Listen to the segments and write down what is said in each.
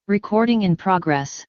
Recording in progress.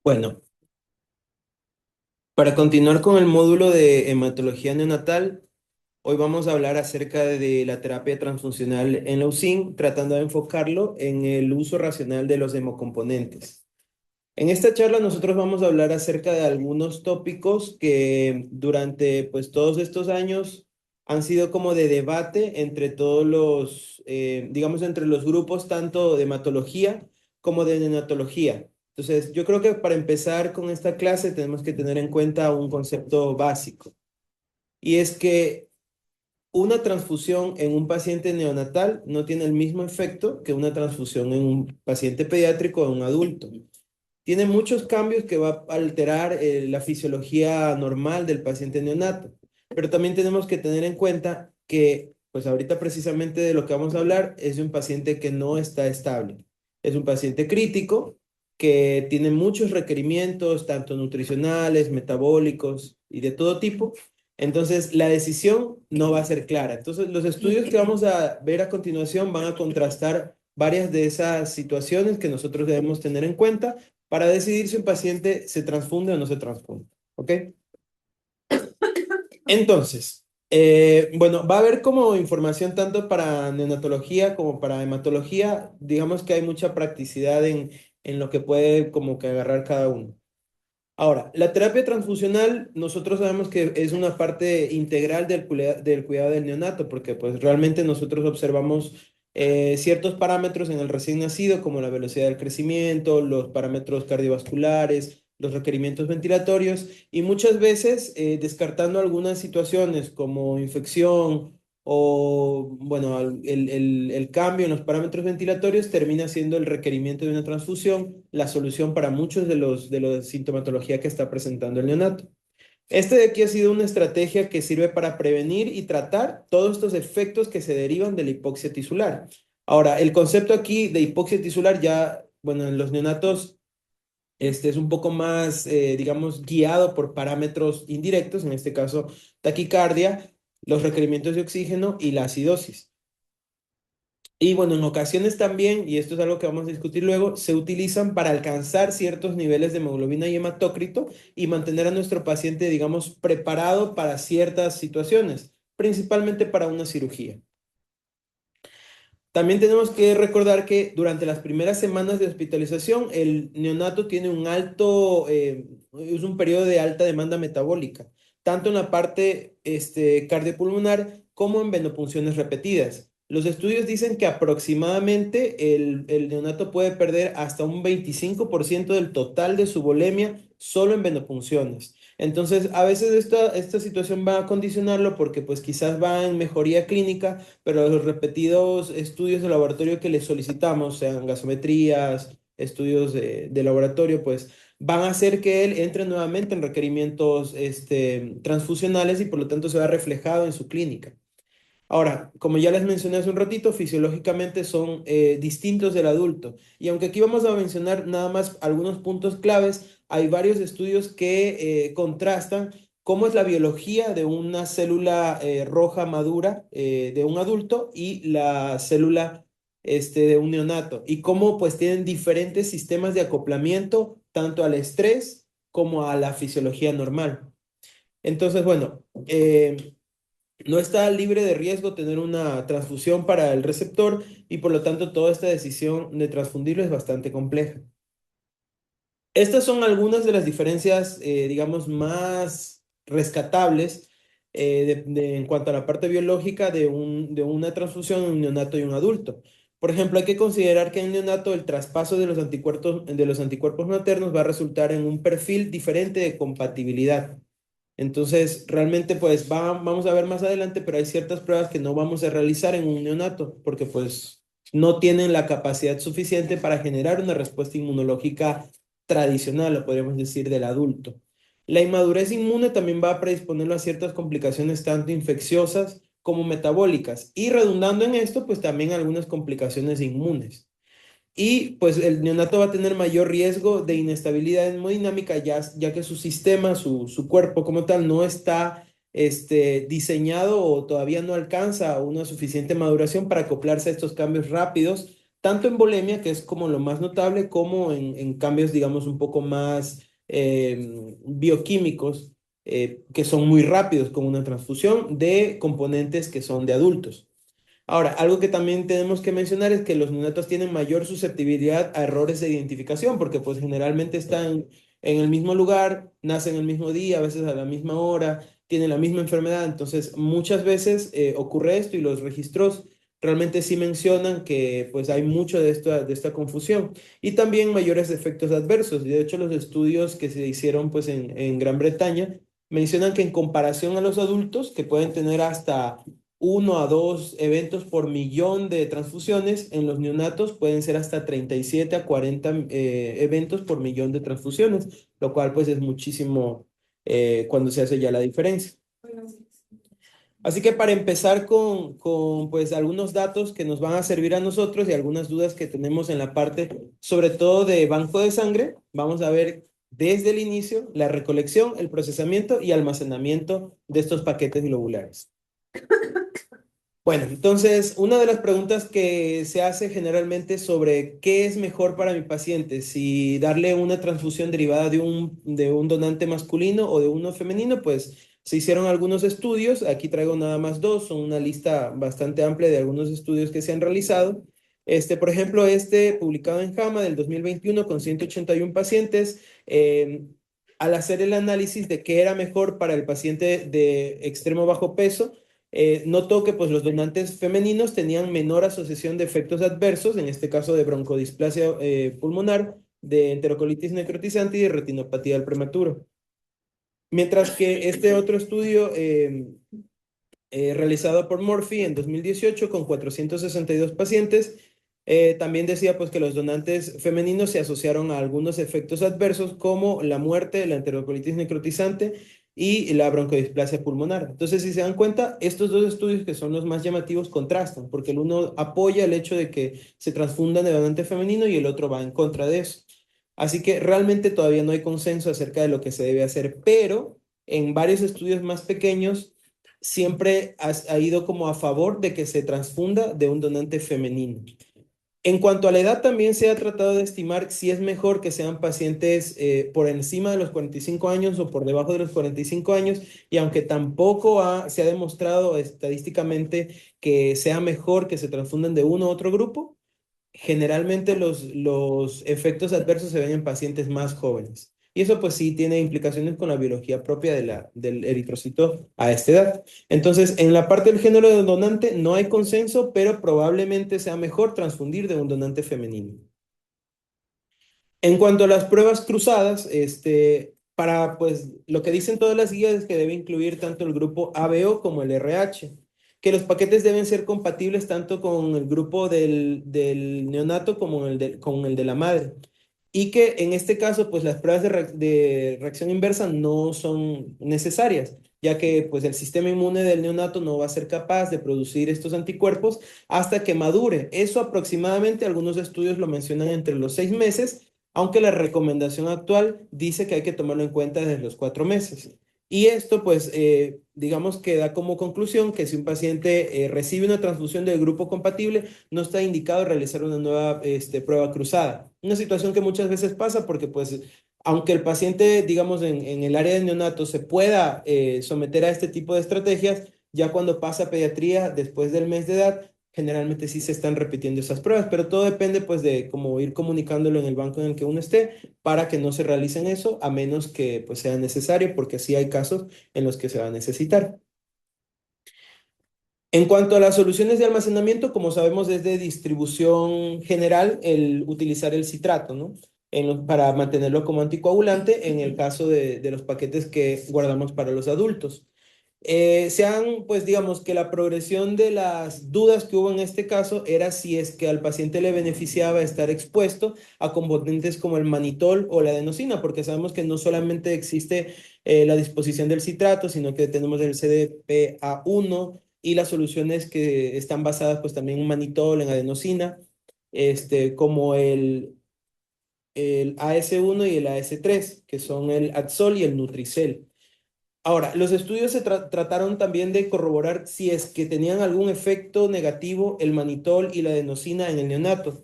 Bueno, para continuar con el módulo de hematología neonatal, hoy vamos a hablar acerca de la terapia transfuncional en la UCIN, tratando de enfocarlo en el uso racional de los hemocomponentes. En esta charla nosotros vamos a hablar acerca de algunos tópicos que durante todos estos años han sido como de debate entre todos los, digamos, entre los grupos tanto de hematología como de neonatología. Entonces, yo creo que para empezar con esta clase tenemos que tener en cuenta un concepto básico, y es que una transfusión en un paciente neonatal no tiene el mismo efecto que una transfusión en un paciente pediátrico o en un adulto. Tiene muchos cambios que va a alterar la fisiología normal del paciente neonato, pero también tenemos que tener en cuenta que, pues ahorita precisamente de lo que vamos a hablar es de un paciente que no está estable. Es un paciente crítico que tiene muchos requerimientos, tanto nutricionales, metabólicos y de todo tipo. Entonces, la decisión no va a ser clara. Entonces, los estudios que vamos a ver a continuación van a contrastar varias de esas situaciones que nosotros debemos tener en cuenta para decidir si un paciente se transfunde o no se transfunde. ¿Ok? Entonces, bueno, va a haber como información tanto para neonatología como para hematología. Digamos que hay mucha practicidad en lo que puede como que agarrar cada uno. Ahora, la terapia transfusional, nosotros sabemos que es una parte integral del cuidado del neonato, porque pues realmente nosotros observamos ciertos parámetros en el recién nacido, como la velocidad del crecimiento, los parámetros cardiovasculares, los requerimientos ventilatorios, y muchas veces descartando algunas situaciones como infección o, bueno, el cambio en los parámetros ventilatorios termina siendo el requerimiento de una transfusión la solución para muchos de los sintomatología que está presentando el neonato. Este de aquí ha sido una estrategia que sirve para prevenir y tratar todos estos efectos que se derivan de la hipoxia tisular. Ahora, el concepto aquí de hipoxia tisular ya, bueno, en los neonatos este es un poco más, digamos, guiado por parámetros indirectos, en este caso taquicardia, los requerimientos de oxígeno y la acidosis. Y bueno, en ocasiones también, y esto es algo que vamos a discutir luego, se utilizan para alcanzar ciertos niveles de hemoglobina y hematócrito y mantener a nuestro paciente, digamos, preparado para ciertas situaciones, principalmente para una cirugía. También tenemos que recordar que durante las primeras semanas de hospitalización, el neonato tiene un alto, es un periodo de alta demanda metabólica, tanto en la parte cardiopulmonar como en venopunciones repetidas. Los estudios dicen que aproximadamente el neonato puede perder hasta un 25% del total de su volemia solo en venopunciones. Entonces, a veces esta situación va a condicionarlo porque pues quizás va en mejoría clínica, pero los repetidos estudios de laboratorio que le solicitamos, sean gasometrías, estudios de laboratorio, pues van a hacer que él entre nuevamente en requerimientos transfusionales y por lo tanto se va reflejado en su clínica. Ahora, como ya les mencioné hace un ratito, fisiológicamente son distintos del adulto. Y aunque aquí vamos a mencionar nada más algunos puntos claves, hay varios estudios que contrastan cómo es la biología de una célula roja madura de un adulto y la célula de un neonato. Y cómo pues tienen diferentes sistemas de acoplamiento tanto al estrés como a la fisiología normal. Entonces, bueno, no está libre de riesgo tener una transfusión para el receptor y por lo tanto toda esta decisión de transfundirlo es bastante compleja. Estas son algunas de las diferencias, digamos, más rescatables en cuanto a la parte biológica de una transfusión en un neonato y un adulto. Por ejemplo, hay que considerar que en neonato el traspaso de los anticuerpos maternos va a resultar en un perfil diferente de compatibilidad. Entonces, realmente, pues vamos a ver más adelante, pero hay ciertas pruebas que no vamos a realizar en un neonato porque pues no tienen la capacidad suficiente para generar una respuesta inmunológica tradicional, lo podríamos decir, del adulto. La inmadurez inmune también va a predisponerlo a ciertas complicaciones tanto infecciosas como metabólicas y redundando en esto, pues también algunas complicaciones inmunes. Y pues el neonato va a tener mayor riesgo de inestabilidad hemodinámica ya que su sistema, su cuerpo como tal, no está diseñado o todavía no alcanza una suficiente maduración para acoplarse a estos cambios rápidos tanto en bulimia, que es como lo más notable, como en cambios, digamos, un poco más bioquímicos, que son muy rápidos, como una transfusión de componentes que son de adultos. Ahora, algo que también tenemos que mencionar es que los neonatos tienen mayor susceptibilidad a errores de identificación, porque pues generalmente están en el mismo lugar, nacen el mismo día, a veces a la misma hora, tienen la misma enfermedad, entonces muchas veces ocurre esto y los registros realmente sí mencionan que pues hay mucho de esta confusión y también mayores efectos adversos. Y de hecho los estudios que se hicieron pues en Gran Bretaña mencionan que en comparación a los adultos, que pueden tener hasta 1 a 2 eventos por millón de transfusiones, en los neonatos pueden ser hasta 37 a 40 eventos por millón de transfusiones, lo cual pues es muchísimo cuando se hace ya la diferencia. Así que para empezar con pues algunos datos que nos van a servir a nosotros y algunas dudas que tenemos en la parte, sobre todo de banco de sangre, vamos a ver desde el inicio la recolección, el procesamiento y almacenamiento de estos paquetes globulares. Bueno, entonces, una de las preguntas que se hace generalmente sobre qué es mejor para mi paciente, si darle una transfusión derivada de un donante masculino o de uno femenino, pues se hicieron algunos estudios, aquí traigo nada más dos, son una lista bastante amplia de algunos estudios que se han realizado. Por ejemplo, publicado en JAMA del 2021 con 181 pacientes, al hacer el análisis de qué era mejor para el paciente de extremo bajo peso, notó que pues, los donantes femeninos tenían menor asociación de efectos adversos, en este caso de broncodisplasia pulmonar, de enterocolitis necrotizante y de retinopatía del prematuro. Mientras que este otro estudio realizado por Murphy en 2018 con 462 pacientes, también decía pues que los donantes femeninos se asociaron a algunos efectos adversos como la muerte, la enterocolitis necrotizante y la broncodisplasia pulmonar. Entonces, si se dan cuenta, estos dos estudios que son los más llamativos contrastan, porque el uno apoya el hecho de que se transfundan de donante femenino y el otro va en contra de eso. Así que realmente todavía no hay consenso acerca de lo que se debe hacer, pero en varios estudios más pequeños siempre ha ido como a favor de que se transfunda de un donante femenino. En cuanto a la edad, también se ha tratado de estimar si es mejor que sean pacientes por encima de los 45 años o por debajo de los 45 años, y aunque tampoco se ha demostrado estadísticamente que sea mejor que se transfundan de uno u otro grupo, generalmente los efectos adversos se ven en pacientes más jóvenes. Y eso pues sí tiene implicaciones con la biología propia del eritrocito a esta edad. Entonces, en la parte del género del donante no hay consenso, pero probablemente sea mejor transfundir de un donante femenino. En cuanto a las pruebas cruzadas, para pues lo que dicen todas las guías es que debe incluir tanto el grupo ABO como el RH, que los paquetes deben ser compatibles tanto con el grupo del neonato como con el de la madre. Y que en este caso, pues las pruebas de reacción inversa no son necesarias, ya que pues el sistema inmune del neonato no va a ser capaz de producir estos anticuerpos hasta que madure. Eso aproximadamente algunos estudios lo mencionan entre los 6 meses, aunque la recomendación actual dice que hay que tomarlo en cuenta desde los 4 meses. Y esto, pues, digamos que da como conclusión que si un paciente recibe una transfusión del grupo compatible, no está indicado realizar una nueva prueba cruzada. Una situación que muchas veces pasa porque, pues, aunque el paciente, digamos, en el área de neonato se pueda someter a este tipo de estrategias, ya cuando pasa a pediatría después del mes de edad, generalmente sí se están repitiendo esas pruebas, pero todo depende pues de cómo ir comunicándolo en el banco en el que uno esté para que no se realicen eso, a menos que pues sea necesario, porque sí hay casos en los que se va a necesitar. En cuanto a las soluciones de almacenamiento, como sabemos, es de distribución general el utilizar el citrato, ¿no? Para mantenerlo como anticoagulante en el caso de los paquetes que guardamos para los adultos. Pues digamos que la progresión de las dudas que hubo en este caso era si es que al paciente le beneficiaba estar expuesto a componentes como el manitol o la adenosina, porque sabemos que no solamente existe la disposición del citrato, sino que tenemos el CDPA1 y las soluciones que están basadas pues también en manitol, en adenosina, como el AS1 y el AS3, que son el Adsol y el Nutricel. Ahora, los estudios se trataron también de corroborar si es que tenían algún efecto negativo el manitol y la adenosina en el neonato.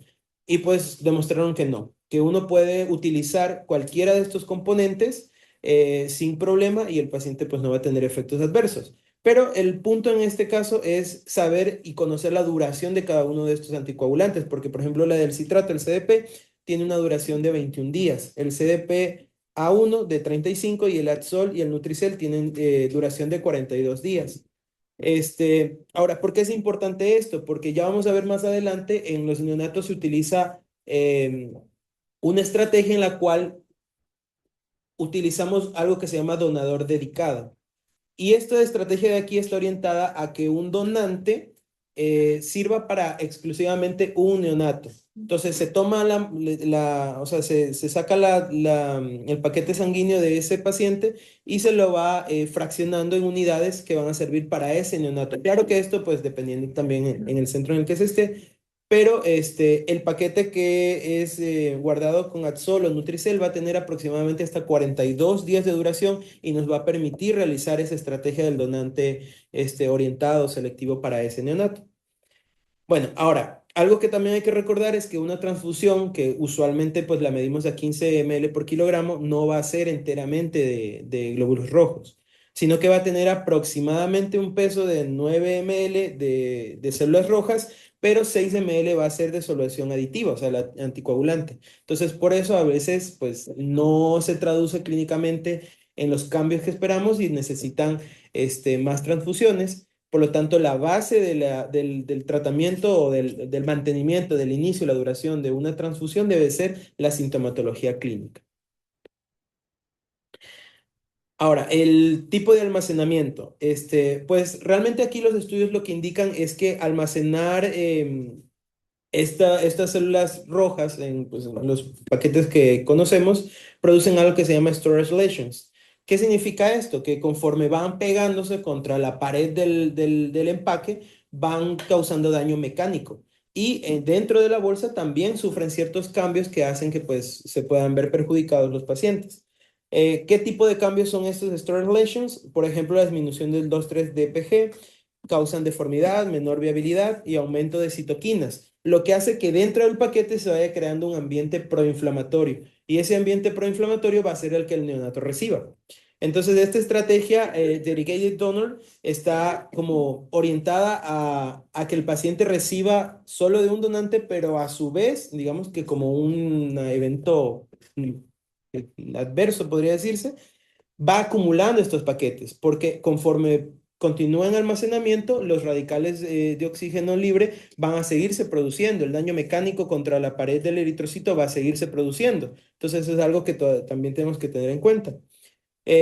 Y pues demostraron que no, que uno puede utilizar cualquiera de estos componentes sin problema y el paciente pues no va a tener efectos adversos. Pero el punto en este caso es saber y conocer la duración de cada uno de estos anticoagulantes, porque por ejemplo la del citrato, el CDP, tiene una duración de 21 días. El CDP A1 de 35 y el Adsol y el Nutricel tienen duración de 42 días. Ahora, ¿por qué es importante esto? Porque ya vamos a ver más adelante, en los neonatos se utiliza una estrategia en la cual utilizamos algo que se llama donador dedicado. Y esta estrategia de aquí está orientada a que un donante sirva para exclusivamente un neonato. Entonces se toma o sea, se saca el paquete sanguíneo de ese paciente y se lo va fraccionando en unidades que van a servir para ese neonato. Claro que esto, pues, dependiendo también en el centro en el que se esté, pero el paquete que es guardado con Adsol o Nutricel va a tener aproximadamente hasta 42 días de duración y nos va a permitir realizar esa estrategia del donante orientado, selectivo para ese neonato. Bueno, ahora, algo que también hay que recordar es que una transfusión, que usualmente pues la medimos a 15 ml por kilogramo, no va a ser enteramente de glóbulos rojos, sino que va a tener aproximadamente un peso de 9 ml de células rojas, pero 6 ml va a ser de solución aditiva, o sea, la anticoagulante. Entonces, por eso a veces pues no se traduce clínicamente en los cambios que esperamos y necesitan más transfusiones. Por lo tanto, la base del tratamiento o del mantenimiento, del inicio y la duración de una transfusión debe ser la sintomatología clínica. Ahora, el tipo de almacenamiento. Pues realmente aquí los estudios lo que indican es que almacenar estas células rojas en, pues, en los paquetes que conocemos producen algo que se llama storage lesions. ¿Qué significa esto? Que conforme van pegándose contra la pared del empaque, van causando daño mecánico. Y dentro de la bolsa también sufren ciertos cambios que hacen que pues, se puedan ver perjudicados los pacientes. ¿Qué tipo de cambios son estos storage lesions? Por ejemplo, la disminución del 2,3-DPG causan deformidad, menor viabilidad y aumento de citoquinas, lo que hace que dentro del paquete se vaya creando un ambiente proinflamatorio y ese ambiente proinflamatorio va a ser el que el neonato reciba. Entonces, esta estrategia Dedicated Donor está como orientada a que el paciente reciba solo de un donante, pero a su vez, digamos que como un evento adverso, podría decirse, va acumulando estos paquetes, porque conforme continúa en almacenamiento, los radicales de oxígeno libre van a seguirse produciendo. El daño mecánico contra la pared del eritrocito va a seguirse produciendo. Entonces, eso es algo que también tenemos que tener en cuenta.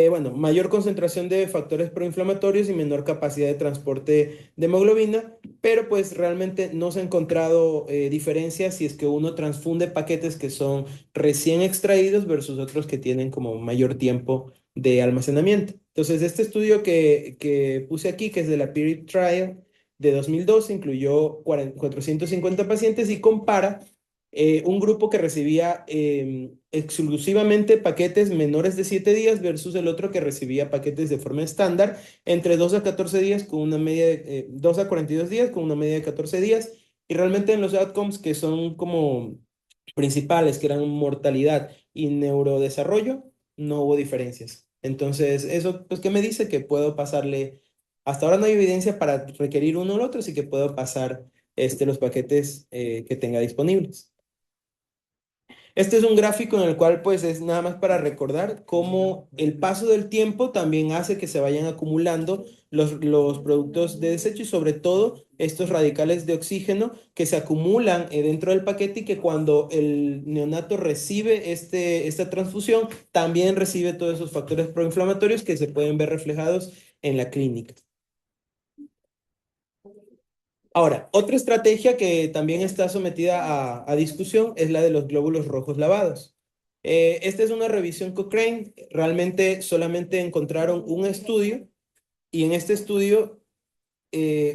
Bueno, mayor concentración de factores proinflamatorios y menor capacidad de transporte de hemoglobina, pero pues realmente no se ha encontrado diferencias si es que uno transfunde paquetes que son recién extraídos versus otros que tienen como mayor tiempo de almacenamiento. Entonces, este estudio que puse aquí, que es de la Peer Trial de 2012, incluyó 450 pacientes y compara un grupo que recibía exclusivamente paquetes menores de 7 días versus el otro que recibía paquetes de forma estándar entre 2 a 14 días con una media de 2 a 42 días con una media de 14 días. Y realmente en los outcomes que son como principales, que eran mortalidad y neurodesarrollo, no hubo diferencias. Entonces, eso, pues, ¿qué me dice? Que puedo pasarle, hasta ahora no hay evidencia para requerir uno o el otro, así que puedo pasar los paquetes que tenga disponibles. Este es un gráfico en el cual pues es nada más para recordar cómo el paso del tiempo también hace que se vayan acumulando los productos de desecho y sobre todo estos radicales de oxígeno que se acumulan dentro del paquete y que cuando el neonato recibe esta transfusión también recibe todos esos factores proinflamatorios que se pueden ver reflejados en la clínica. Ahora, otra estrategia que también está sometida a discusión es la de los glóbulos rojos lavados. Esta es una revisión Cochrane. Realmente solamente encontraron un estudio y en este estudio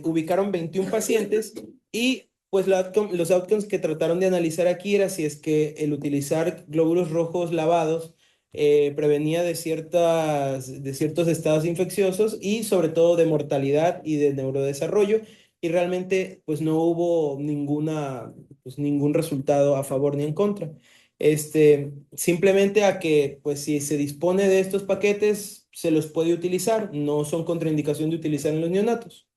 ubicaron 21 pacientes y pues los outcomes que trataron de analizar aquí era si es que el utilizar glóbulos rojos lavados prevenía de ciertos estados infecciosos y sobre todo de mortalidad y de neurodesarrollo. Y realmente pues no hubo pues, ningún resultado a favor ni en contra. Simplemente a que pues si se dispone de estos paquetes se los puede utilizar, no son contraindicación de utilizar en los neonatos.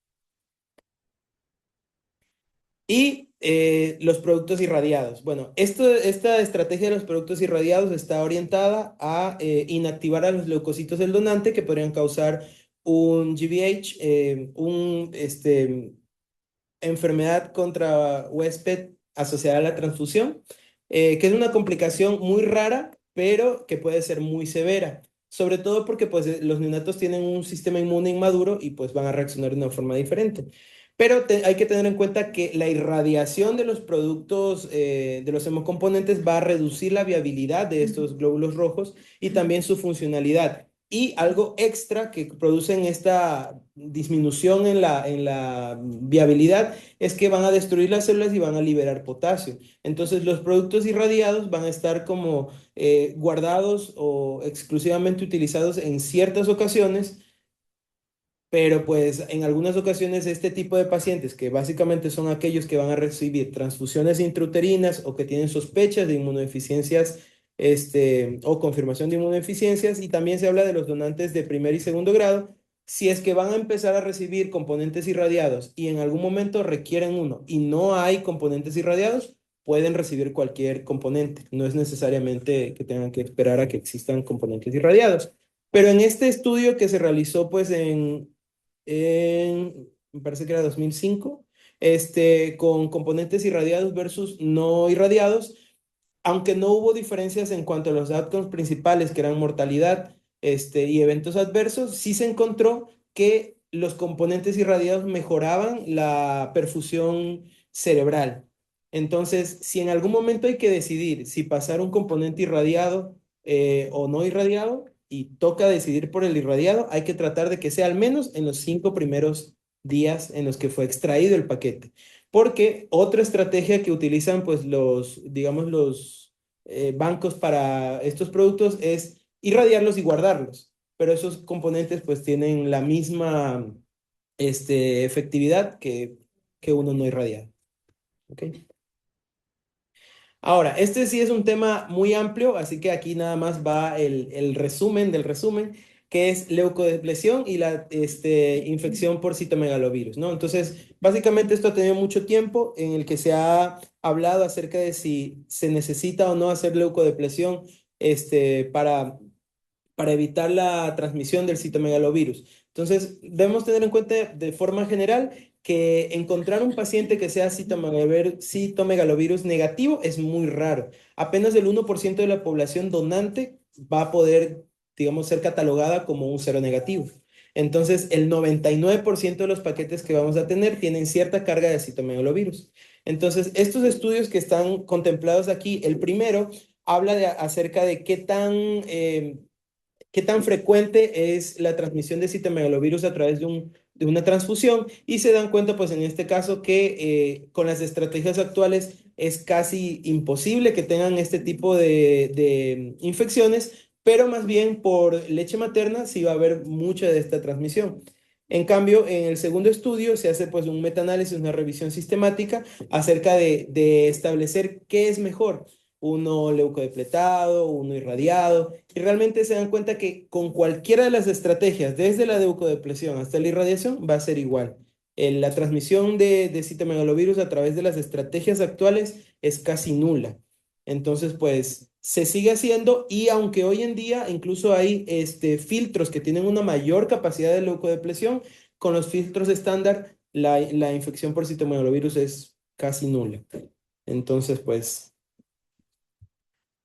Y los productos irradiados. Bueno, esta estrategia de los productos irradiados está orientada a inactivar a los leucocitos del donante que podrían causar un GVH, enfermedad contra huésped asociada a la transfusión, que es una complicación muy rara, pero que puede ser muy severa. Sobre todo porque pues, los neonatos tienen un sistema inmune inmaduro y pues van a reaccionar de una forma diferente. Pero hay que tener en cuenta que la irradiación de los productos, de los hemocomponentes, va a reducir la viabilidad de estos glóbulos rojos y también su funcionalidad. Y algo extra que producen esta disminución en la viabilidad es que van a destruir las células y van a liberar potasio. Entonces los productos irradiados van a estar como guardados o exclusivamente utilizados en ciertas ocasiones, pero pues en algunas ocasiones este tipo de pacientes, que básicamente son aquellos que van a recibir transfusiones intrauterinas o que tienen sospechas de inmunodeficiencias, o confirmación de inmunodeficiencias, y también se habla de los donantes de primer y segundo grado, si es que van a empezar a recibir componentes irradiados y en algún momento requieren uno y no hay componentes irradiados, pueden recibir cualquier componente. No es necesariamente que tengan que esperar a que existan componentes irradiados. Pero en este estudio que se realizó pues me parece que era 2005, con componentes irradiados versus no irradiados, aunque no hubo diferencias en cuanto a los outcomes principales, que eran mortalidad, y eventos adversos, sí se encontró que los componentes irradiados mejoraban la perfusión cerebral. Entonces, si en algún momento hay que decidir si pasar un componente irradiado o no irradiado, y toca decidir por el irradiado, hay que tratar de que sea al menos en los 5 primeros días en los que fue extraído el paquete. Porque otra estrategia que utilizan pues digamos, los bancos para estos productos es irradiarlos y guardarlos. Pero esos componentes pues tienen la misma efectividad que uno no irradiado. ¿Ok? Ahora, este sí es un tema muy amplio, así que aquí nada más va el resumen del resumen, que es leucodepresión y la infección por citomegalovirus, ¿no? Entonces, básicamente esto ha tenido mucho tiempo en el que se ha hablado acerca de si se necesita o no hacer leucodepresión para evitar la transmisión del citomegalovirus. Entonces, debemos tener en cuenta de forma general que encontrar un paciente que sea citomegalovirus negativo es muy raro. Apenas el 1% de la población donante va a poder, digamos, ser catalogada como un cero negativo. Entonces, el 99% de los paquetes que vamos a tener tienen cierta carga de citomegalovirus. Entonces, estos estudios que están contemplados aquí, el primero habla acerca de qué tan frecuente es la transmisión de citomegalovirus a través de una transfusión, y se dan cuenta, pues en este caso, que con las estrategias actuales es casi imposible que tengan este tipo de infecciones, pero más bien por leche materna sí va a haber mucha de esta transmisión. En cambio, en el segundo estudio se hace pues un metaanálisis, una revisión sistemática acerca de establecer qué es mejor, uno leucodepletado, uno irradiado, y realmente se dan cuenta que con cualquiera de las estrategias, desde la leucodepresión hasta la irradiación, va a ser igual. La transmisión de citomegalovirus a través de las estrategias actuales es casi nula. Entonces, pues se sigue haciendo, y aunque hoy en día incluso hay filtros que tienen una mayor capacidad de leucodepresión, con los filtros estándar la infección por citomegalovirus es casi nula. Entonces, pues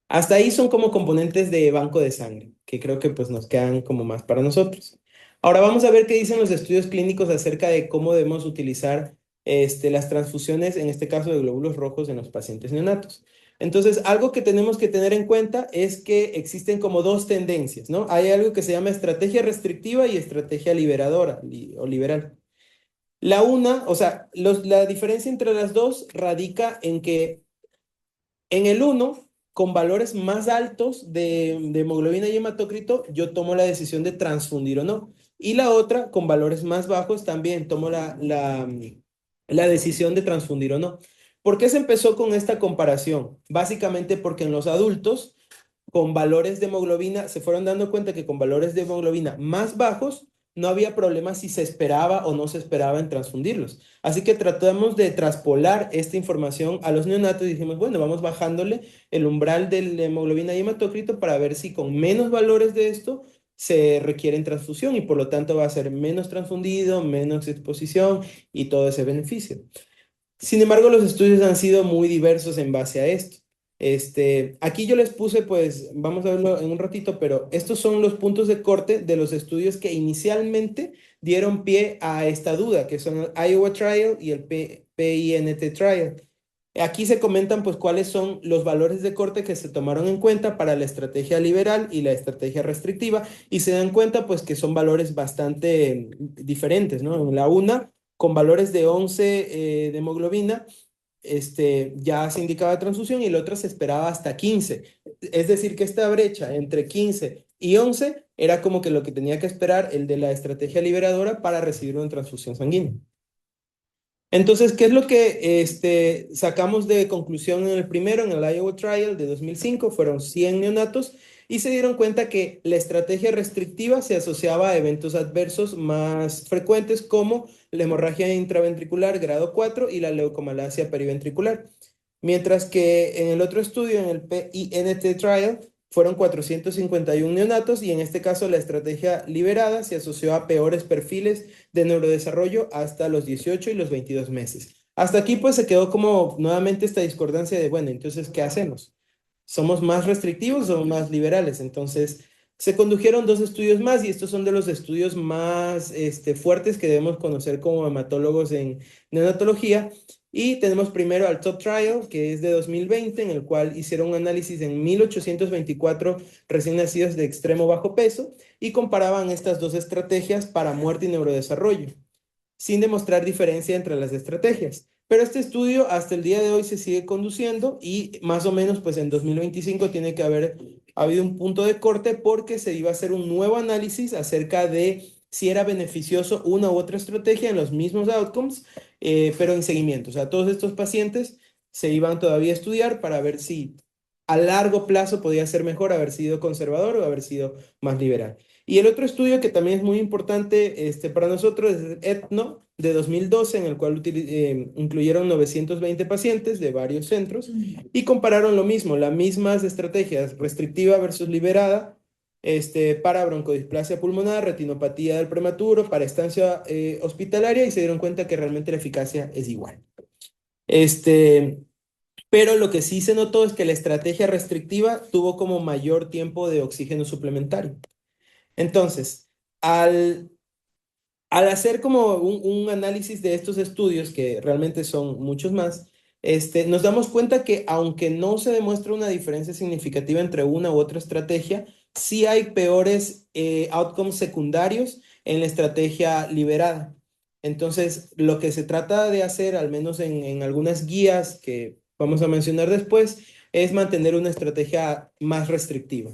hasta ahí son como componentes de banco de sangre, que creo que pues nos quedan como más para nosotros. Ahora vamos a ver qué dicen los estudios clínicos acerca de cómo debemos utilizar las transfusiones, en este caso de glóbulos rojos en los pacientes neonatos. Entonces, algo que tenemos que tener en cuenta es que existen como dos tendencias, ¿no? Hay algo que se llama estrategia restrictiva y estrategia liberadora o liberal. La una, o sea, la diferencia entre las dos radica en que en el uno con valores más altos de hemoglobina y hematócrito, yo tomo la decisión de transfundir o no. Y la otra, con valores más bajos, también tomo la decisión de transfundir o no. ¿Por qué se empezó con esta comparación? Básicamente porque en los adultos con valores de hemoglobina, se fueron dando cuenta que con valores de hemoglobina más bajos, no había problema si se esperaba o no se esperaba en transfundirlos. Así que tratamos de traspolar esta información a los neonatos y dijimos, bueno, vamos bajándole el umbral de la hemoglobina y hematócrito para ver si con menos valores de esto se requiere transfusión y por lo tanto va a ser menos transfundido, menos exposición y todo ese beneficio. Sin embargo, los estudios han sido muy diversos en base a esto. Aquí yo les puse, pues, vamos a verlo en un ratito, pero estos son los puntos de corte de los estudios que inicialmente dieron pie a esta duda, que son el Iowa Trial y el PINT Trial. Aquí se comentan, pues, cuáles son los valores de corte que se tomaron en cuenta para la estrategia liberal y la estrategia restrictiva, y se dan cuenta, pues, que son valores bastante diferentes, ¿no? En la una con valores de 11 de hemoglobina, ya se indicaba transfusión y el otro se esperaba hasta 15. Es decir, que esta brecha entre 15 y 11 era como que lo que tenía que esperar el de la estrategia liberadora para recibir una transfusión sanguínea. Entonces, ¿qué es lo que sacamos de conclusión en el primero, en el Iowa Trial de 2005? Fueron 100 neonatos y se dieron cuenta que la estrategia restrictiva se asociaba a eventos adversos más frecuentes como la hemorragia intraventricular grado 4 y la leucomalacia periventricular. Mientras que en el otro estudio, en el PINT Trial, fueron 451 neonatos y en este caso la estrategia liberada se asoció a peores perfiles de neurodesarrollo hasta los 18 y los 22 meses. Hasta aquí pues se quedó como nuevamente esta discordancia de, bueno, entonces, ¿qué hacemos? ¿Somos más restrictivos o más liberales? Entonces, se condujeron dos estudios más y estos son de los estudios más fuertes que debemos conocer como hematólogos en neonatología. Y tenemos primero al Top Trial, que es de 2020, en el cual hicieron un análisis en 1824 recién nacidos de extremo bajo peso y comparaban estas dos estrategias para muerte y neurodesarrollo, sin demostrar diferencia entre las estrategias. Pero este estudio hasta el día de hoy se sigue conduciendo y más o menos pues en 2025 tiene que haber habido un punto de corte porque se iba a hacer un nuevo análisis acerca de si era beneficioso una u otra estrategia en los mismos outcomes, pero en seguimiento. O sea, todos estos pacientes se iban todavía a estudiar para ver si a largo plazo podía ser mejor haber sido conservador o haber sido más liberal. Y el otro estudio que también es muy importante para nosotros es ETNO de 2012, en el cual incluyeron 920 pacientes de varios centros y compararon lo mismo, las mismas estrategias, restrictiva versus liberada, para broncodisplasia pulmonar, retinopatía del prematuro, para estancia hospitalaria y se dieron cuenta que realmente la eficacia es igual. Pero lo que sí se notó es que la estrategia restrictiva tuvo como mayor tiempo de oxígeno suplementario. Entonces, al hacer como un análisis de estos estudios, que realmente son muchos más, nos damos cuenta que aunque no se demuestra una diferencia significativa entre una u otra estrategia, sí hay peores outcomes secundarios en la estrategia liberada. Entonces, lo que se trata de hacer, al menos en algunas guías que vamos a mencionar después, es mantener una estrategia más restrictiva.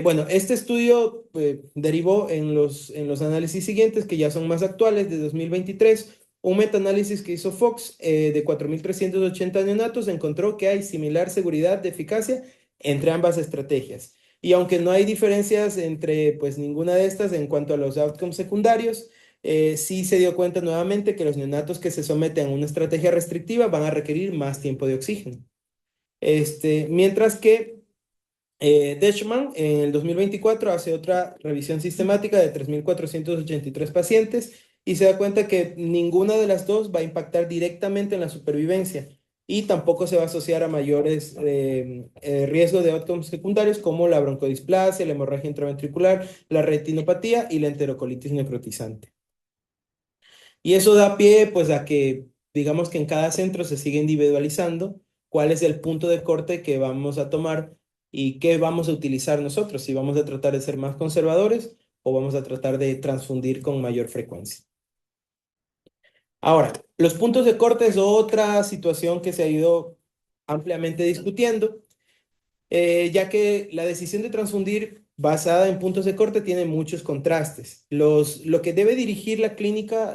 Bueno, este estudio derivó en los análisis siguientes, que ya son más actuales, de 2023. Un metaanálisis que hizo Fox de 4.380 neonatos encontró que hay similar seguridad de eficacia entre ambas estrategias. Y aunque no hay diferencias entre pues, ninguna de estas en cuanto a los outcomes secundarios, sí se dio cuenta nuevamente que los neonatos que se someten a una estrategia restrictiva van a requerir más tiempo de oxígeno. Mientras que Deshman en el 2024 hace otra revisión sistemática de 3.483 pacientes y se da cuenta que ninguna de las dos va a impactar directamente en la supervivencia y tampoco se va a asociar a mayores riesgos de outcomes secundarios como la broncodisplasia, la hemorragia intraventricular, la retinopatía y la enterocolitis necrotizante. Y eso da pie pues a que digamos que en cada centro se sigue individualizando cuál es el punto de corte que vamos a tomar y qué vamos a utilizar nosotros, si vamos a tratar de ser más conservadores o vamos a tratar de transfundir con mayor frecuencia. Ahora, los puntos de corte es otra situación que se ha ido ampliamente discutiendo. ya que la decisión de transfundir basada en puntos de corte tiene muchos contrastes. Lo que debe dirigir la clínica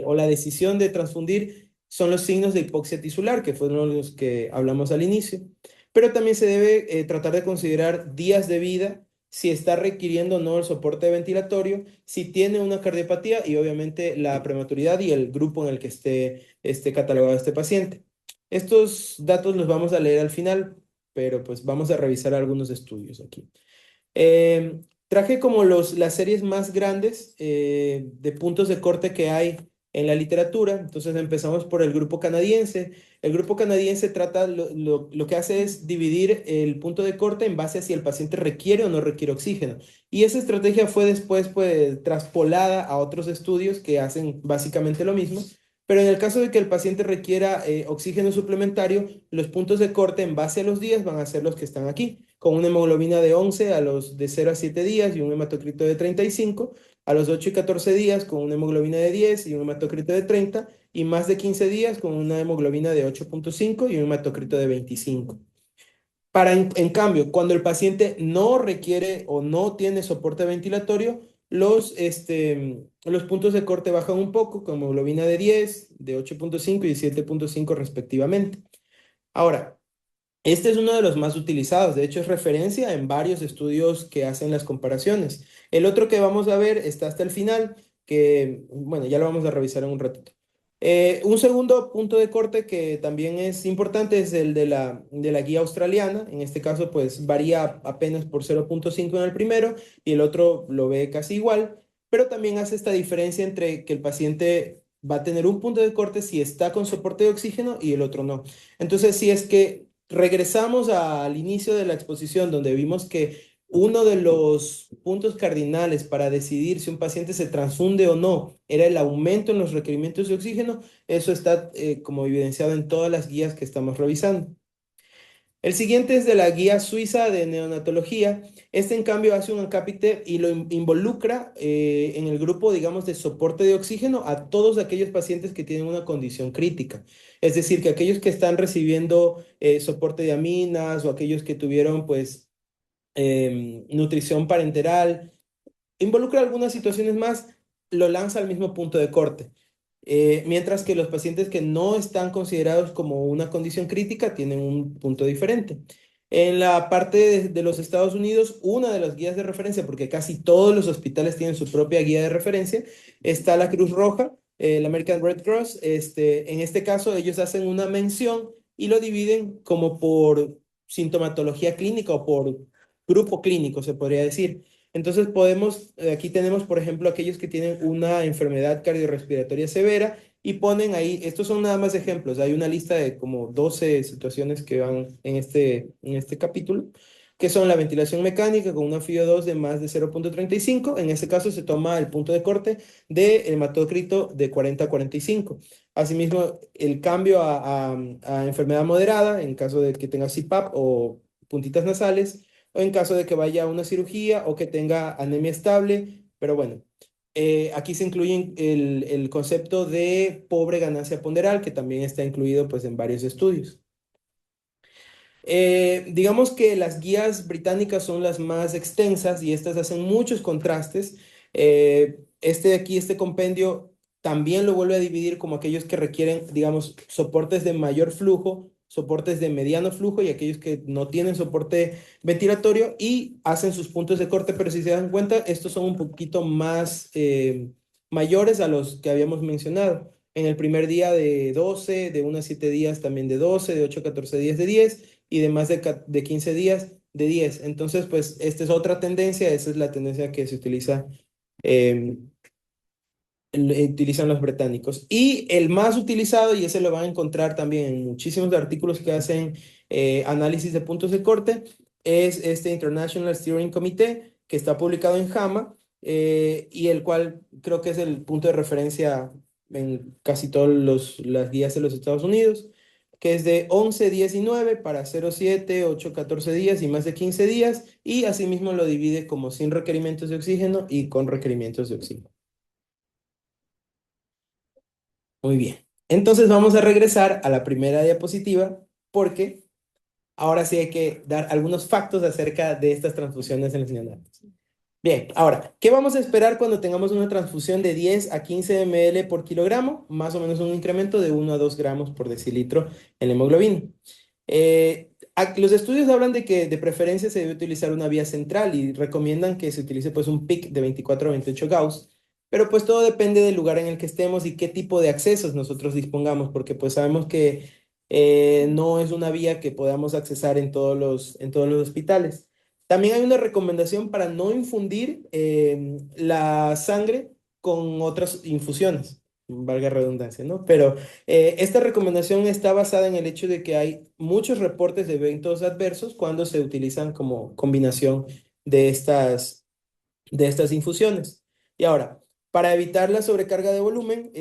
o la decisión de transfundir son los signos de hipoxia tisular, que fueron los que hablamos al inicio, pero también se debe tratar de considerar días de vida, si está requiriendo o no el soporte ventilatorio, si tiene una cardiopatía y obviamente la prematuridad y el grupo en el que esté catalogado este paciente. Estos datos los vamos a leer al final, pero pues vamos a revisar algunos estudios aquí. Traje como las series más grandes de puntos de corte que hay en la literatura. Entonces empezamos por el grupo canadiense. El grupo canadiense trata, lo que hace es dividir el punto de corte en base a si el paciente requiere o no requiere oxígeno. Y esa estrategia fue después pues traspolada a otros estudios que hacen básicamente lo mismo. Pero en el caso de que el paciente requiera oxígeno suplementario, los puntos de corte en base a los días van a ser los que están aquí, con una hemoglobina de 11 a los de 0 a 7 días y un hematocrito de 35, a los 8 y 14 días con una hemoglobina de 10 y un hematocrito de 30, y más de 15 días con una hemoglobina de 8,5 y un hematocrito de 25. En cambio, cuando el paciente no requiere o no tiene soporte ventilatorio, los puntos de corte bajan un poco, con hemoglobina de 10, de 8,5 y 7,5 respectivamente. Ahora, este es uno de los más utilizados, de hecho es referencia en varios estudios que hacen las comparaciones. El otro que vamos a ver está hasta el final, que bueno, ya lo vamos a revisar en un ratito. Un segundo punto de corte que también es importante es el de la guía australiana. En este caso, pues varía apenas por 0,5 en el primero y el otro lo ve casi igual, pero también hace esta diferencia entre que el paciente va a tener un punto de corte si está con soporte de oxígeno y el otro no. Entonces, si es que regresamos al inicio de la exposición donde vimos que uno de los puntos cardinales para decidir si un paciente se transfunde o no era el aumento en los requerimientos de oxígeno. Eso está como evidenciado en todas las guías que estamos revisando. El siguiente es de la guía suiza de neonatología. Este, en cambio, hace un acápite y lo involucra en el grupo, digamos, de soporte de oxígeno a todos aquellos pacientes que tienen una condición crítica. Es decir, que aquellos que están recibiendo soporte de aminas o aquellos que tuvieron, pues, nutrición parenteral, involucra algunas situaciones más, lo lanza al mismo punto de corte. Mientras que los pacientes que no están considerados como una condición crítica tienen un punto diferente. En la parte de los Estados Unidos, una de las guías de referencia, porque casi todos los hospitales tienen su propia guía de referencia, está la Cruz Roja, el American Red Cross. En este caso, ellos hacen una mención y lo dividen como por sintomatología clínica o por grupo clínico, se podría decir. Entonces aquí tenemos, por ejemplo, aquellos que tienen una enfermedad cardiorrespiratoria severa y ponen ahí, estos son nada más ejemplos, hay una lista de como 12 situaciones que van en este capítulo, que son la ventilación mecánica con una FiO2 de más de 0,35. En este caso se toma el punto de corte del hematócrito de 40 a 45. Asimismo, el cambio a enfermedad moderada, en caso de que tenga CPAP o puntitas nasales, o en caso de que vaya a una cirugía o que tenga anemia estable. Pero bueno, aquí se incluye el concepto de pobre ganancia ponderal, que también está incluido pues en varios estudios. Digamos que las guías británicas son las más extensas y estas hacen muchos contrastes. Este de aquí, este compendio, también lo vuelve a dividir como aquellos que requieren, digamos, soportes de mayor flujo, soportes de mediano flujo y aquellos que no tienen soporte ventilatorio y hacen sus puntos de corte, pero si se dan cuenta, estos son un poquito más mayores a los que habíamos mencionado. En el primer día de 12, de 1 a 7 días también de 12, de 8 a 14 días de 10 y de más de 15 días de 10. Entonces, pues, esta es otra tendencia, esa es la tendencia que se utiliza, eh, utilizan los británicos. Y el más utilizado, y ese lo van a encontrar también en muchísimos artículos que hacen análisis de puntos de corte, es este International Steering Committee, que está publicado en JAMA, y el cual creo que es el punto de referencia en casi todas las guías de los Estados Unidos, que es de 11, 10 y 9 para 0, 7, 8, 14 días y más de 15 días, y asimismo lo divide como sin requerimientos de oxígeno y con requerimientos de oxígeno. Muy bien. Entonces vamos a regresar a la primera diapositiva porque ahora sí hay que dar algunos factos acerca de estas transfusiones en los neonatos. Bien, ahora, ¿qué vamos a esperar cuando tengamos una transfusión de 10 a 15 ml por kilogramo? Más o menos un incremento de 1 a 2 gramos por decilitro en la hemoglobina. Los estudios hablan de que de preferencia se debe utilizar una vía central y recomiendan que se utilice pues un PIC de 24 a 28 Gauss, pero pues todo depende del lugar en el que estemos y qué tipo de accesos nosotros dispongamos, porque pues sabemos que no es una vía que podamos accesar en todos los hospitales. También hay una recomendación para no infundir la sangre con otras infusiones, valga redundancia, ¿no? Pero esta recomendación está basada en el hecho de que hay muchos reportes de eventos adversos cuando se utilizan como combinación de de estas infusiones. Y ahora, para evitar la sobrecarga de volumen,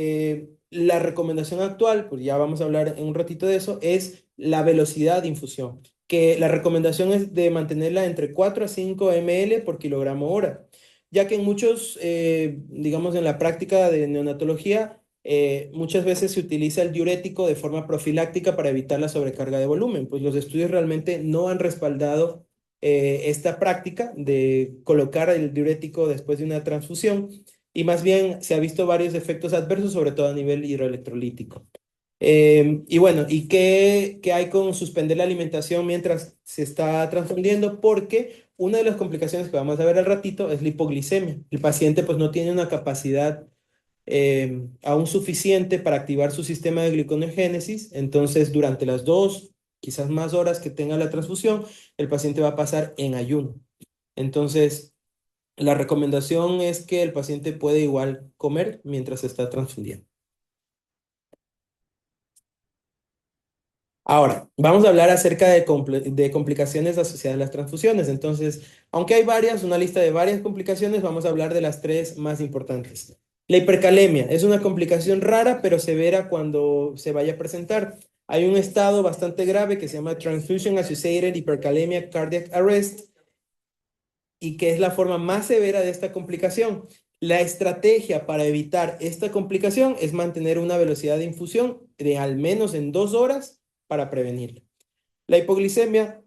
la recomendación actual, pues ya vamos a hablar en un ratito de eso, es la velocidad de infusión, que la recomendación es de mantenerla entre 4 a 5 ml por kilogramo hora, ya que en muchos, digamos, en la práctica de neonatología, muchas veces se utiliza el diurético de forma profiláctica para evitar la sobrecarga de volumen, pues los estudios realmente no han respaldado esta práctica de colocar el diurético después de una transfusión y más bien se ha visto varios efectos adversos, sobre todo a nivel hidroelectrolítico. Y bueno, ¿y qué hay con suspender la alimentación mientras se está transfundiendo? Porque una de las complicaciones que vamos a ver al ratito es la hipoglicemia. El paciente pues no tiene una capacidad aún suficiente para activar su sistema de gluconeogénesis. Entonces, durante las 2, quizás más horas que tenga la transfusión, el paciente va a pasar en ayuno. Entonces, la recomendación es que el paciente puede igual comer mientras se está transfundiendo. Ahora, vamos a hablar acerca de complicaciones asociadas a las transfusiones. Entonces, aunque hay varias, una lista de varias complicaciones, vamos a hablar de las tres más importantes. La hipercalemia es una complicación rara pero severa cuando se vaya a presentar. Hay un estado bastante grave que se llama Transfusion Associated Hyperkalemia Cardiac Arrest y que es la forma más severa de esta complicación. La estrategia para evitar esta complicación es mantener una velocidad de infusión de al menos en 2 horas para prevenirla. La hipoglicemia,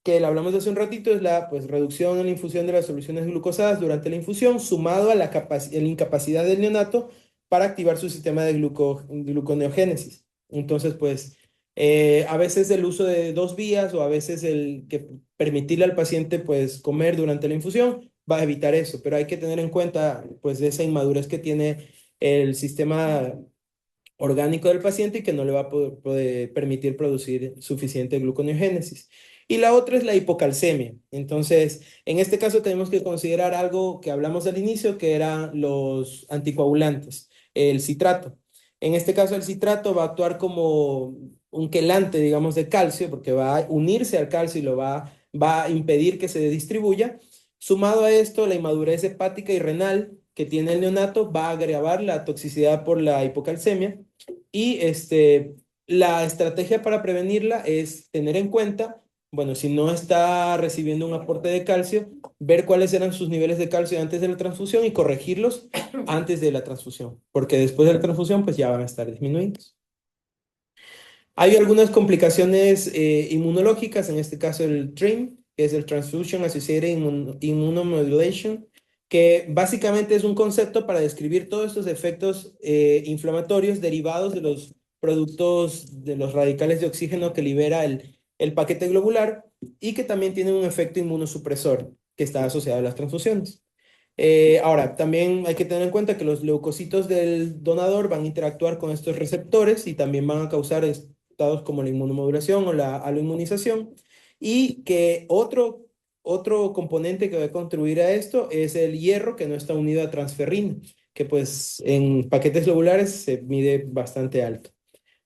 que la hablamos hace un ratito, es la pues, reducción en la infusión de las soluciones glucosadas durante la infusión, sumado a la incapacidad del neonato para activar su sistema de gluconeogénesis. Entonces, pues, a veces el uso de dos vías o a veces el que permitirle al paciente pues, comer durante la infusión va a evitar eso, pero hay que tener en cuenta pues, esa inmadurez que tiene el sistema orgánico del paciente y que no le va a poder permitir producir suficiente gluconeogénesis. Y la otra es la hipocalcemia. Entonces, en este caso tenemos que considerar algo que hablamos al inicio, que eran los anticoagulantes, el citrato. En este caso, el citrato va a actuar como un quelante, digamos, de calcio, porque va a unirse al calcio y va a impedir que se distribuya. Sumado a esto, la inmadurez hepática y renal que tiene el neonato va a agravar la toxicidad por la hipocalcemia y la estrategia para prevenirla es tener en cuenta, bueno, si no está recibiendo un aporte de calcio, ver cuáles eran sus niveles de calcio antes de la transfusión y corregirlos antes de la transfusión, porque después de la transfusión pues ya van a estar disminuidos. Hay algunas complicaciones inmunológicas, en este caso el TRIM, que es el Transfusion Associated Immunomodulation, que básicamente es un concepto para describir todos estos efectos inflamatorios derivados de los productos de los radicales de oxígeno que libera el paquete globular y que también tiene un efecto inmunosupresor que está asociado a las transfusiones. Ahora, también hay que tener en cuenta que los leucocitos del donador van a interactuar con estos receptores y también van a causar estados como la inmunomodulación o la aloinmunización. Y que otro componente que va a contribuir a esto es el hierro que no está unido a transferrina, que pues en paquetes globulares se mide bastante alto.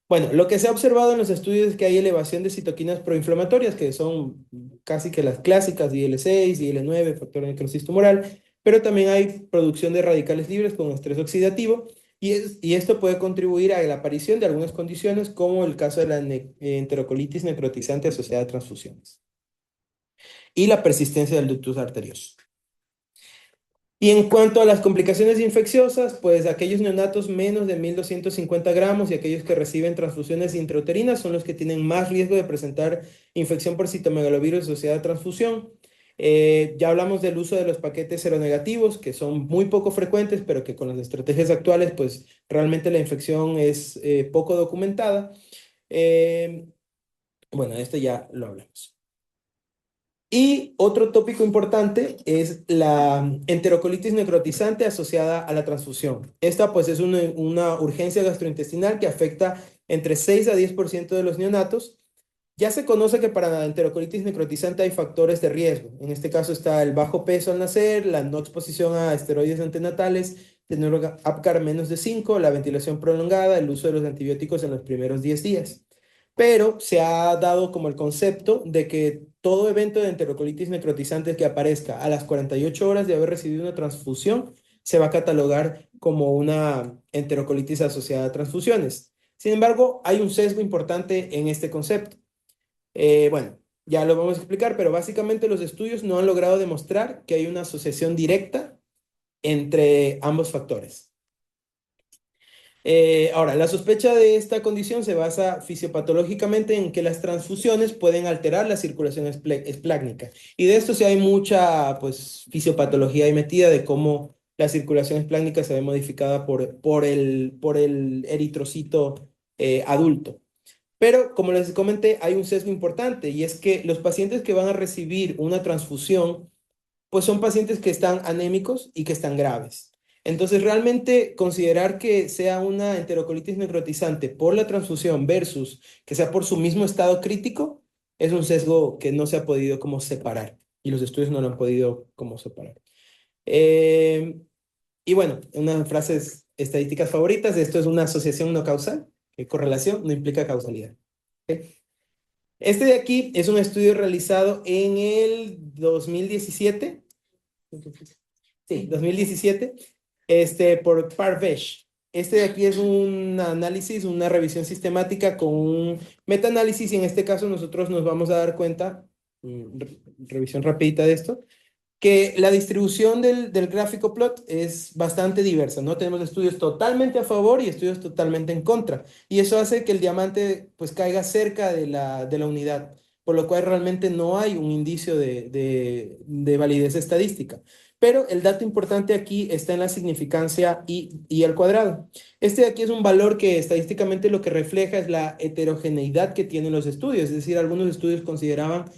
Bueno, lo que se ha observado en los estudios es que hay elevación de citoquinas proinflamatorias, que son casi que las clásicas, IL-6, IL-9, factor de necrosis tumoral, pero también hay producción de radicales libres con estrés oxidativo, y esto puede contribuir a la aparición de algunas condiciones, como el caso de la enterocolitis necrotizante asociada a transfusiones, y la persistencia del ductus arterioso. Y en cuanto a las complicaciones infecciosas, pues aquellos neonatos menos de 1.250 gramos y aquellos que reciben transfusiones intrauterinas son los que tienen más riesgo de presentar infección por citomegalovirus asociada a transfusión. Ya hablamos del uso de los paquetes seronegativos, que son muy poco frecuentes, pero que con las estrategias actuales, pues realmente la infección es poco documentada. Eh, bueno, esto ya lo hablamos. Y otro tópico importante es la enterocolitis necrotizante asociada a la transfusión. Esta pues es una urgencia gastrointestinal que afecta entre 6 a 10% de los neonatos. Ya se conoce que para la enterocolitis necrotizante hay factores de riesgo. En este caso está el bajo peso al nacer, la no exposición a esteroides antenatales, tener Apgar menos de 5, la ventilación prolongada, el uso de los antibióticos en los primeros 10 días. Pero se ha dado como el concepto de que todo evento de enterocolitis necrotizante que aparezca a las 48 horas de haber recibido una transfusión se va a catalogar como una enterocolitis asociada a transfusiones. Sin embargo, hay un sesgo importante en este concepto. Bueno, ya lo vamos a explicar, pero básicamente los estudios no han logrado demostrar que hay una asociación directa entre ambos factores. Ahora, la sospecha de esta condición se basa fisiopatológicamente en que las transfusiones pueden alterar la circulación esplácnica. Y de esto sí hay mucha, pues, fisiopatología ahí metida de cómo la circulación esplácnica se ve modificada por el eritrocito adulto. Pero, como les comenté, hay un sesgo importante y es que los pacientes que van a recibir una transfusión pues son pacientes que están anémicos y que están graves. Entonces, realmente considerar que sea una enterocolitis necrotizante por la transfusión versus que sea por su mismo estado crítico es un sesgo que no se ha podido como separar y los estudios no lo han podido como separar. Eh, y bueno, unas frases estadísticas favoritas, esto es una asociación no causal, que correlación no implica causalidad. ¿Ok? Este de aquí es un estudio realizado en el 2017. Sí, 2017, por Parvesh. Este de aquí es un análisis, una revisión sistemática con un metaanálisis y en este caso nosotros nos vamos a dar cuenta, revisión rapidita de esto, que la distribución del gráfico plot es bastante diversa, ¿no? Tenemos estudios totalmente a favor y estudios totalmente en contra. Y eso hace que el diamante pues caiga cerca de la unidad, por lo cual realmente no hay un indicio de validez estadística. Pero el dato importante aquí está en la significancia y al cuadrado. Este de aquí es un valor que estadísticamente lo que refleja es la heterogeneidad que tienen los estudios. Es decir, algunos estudios consideraban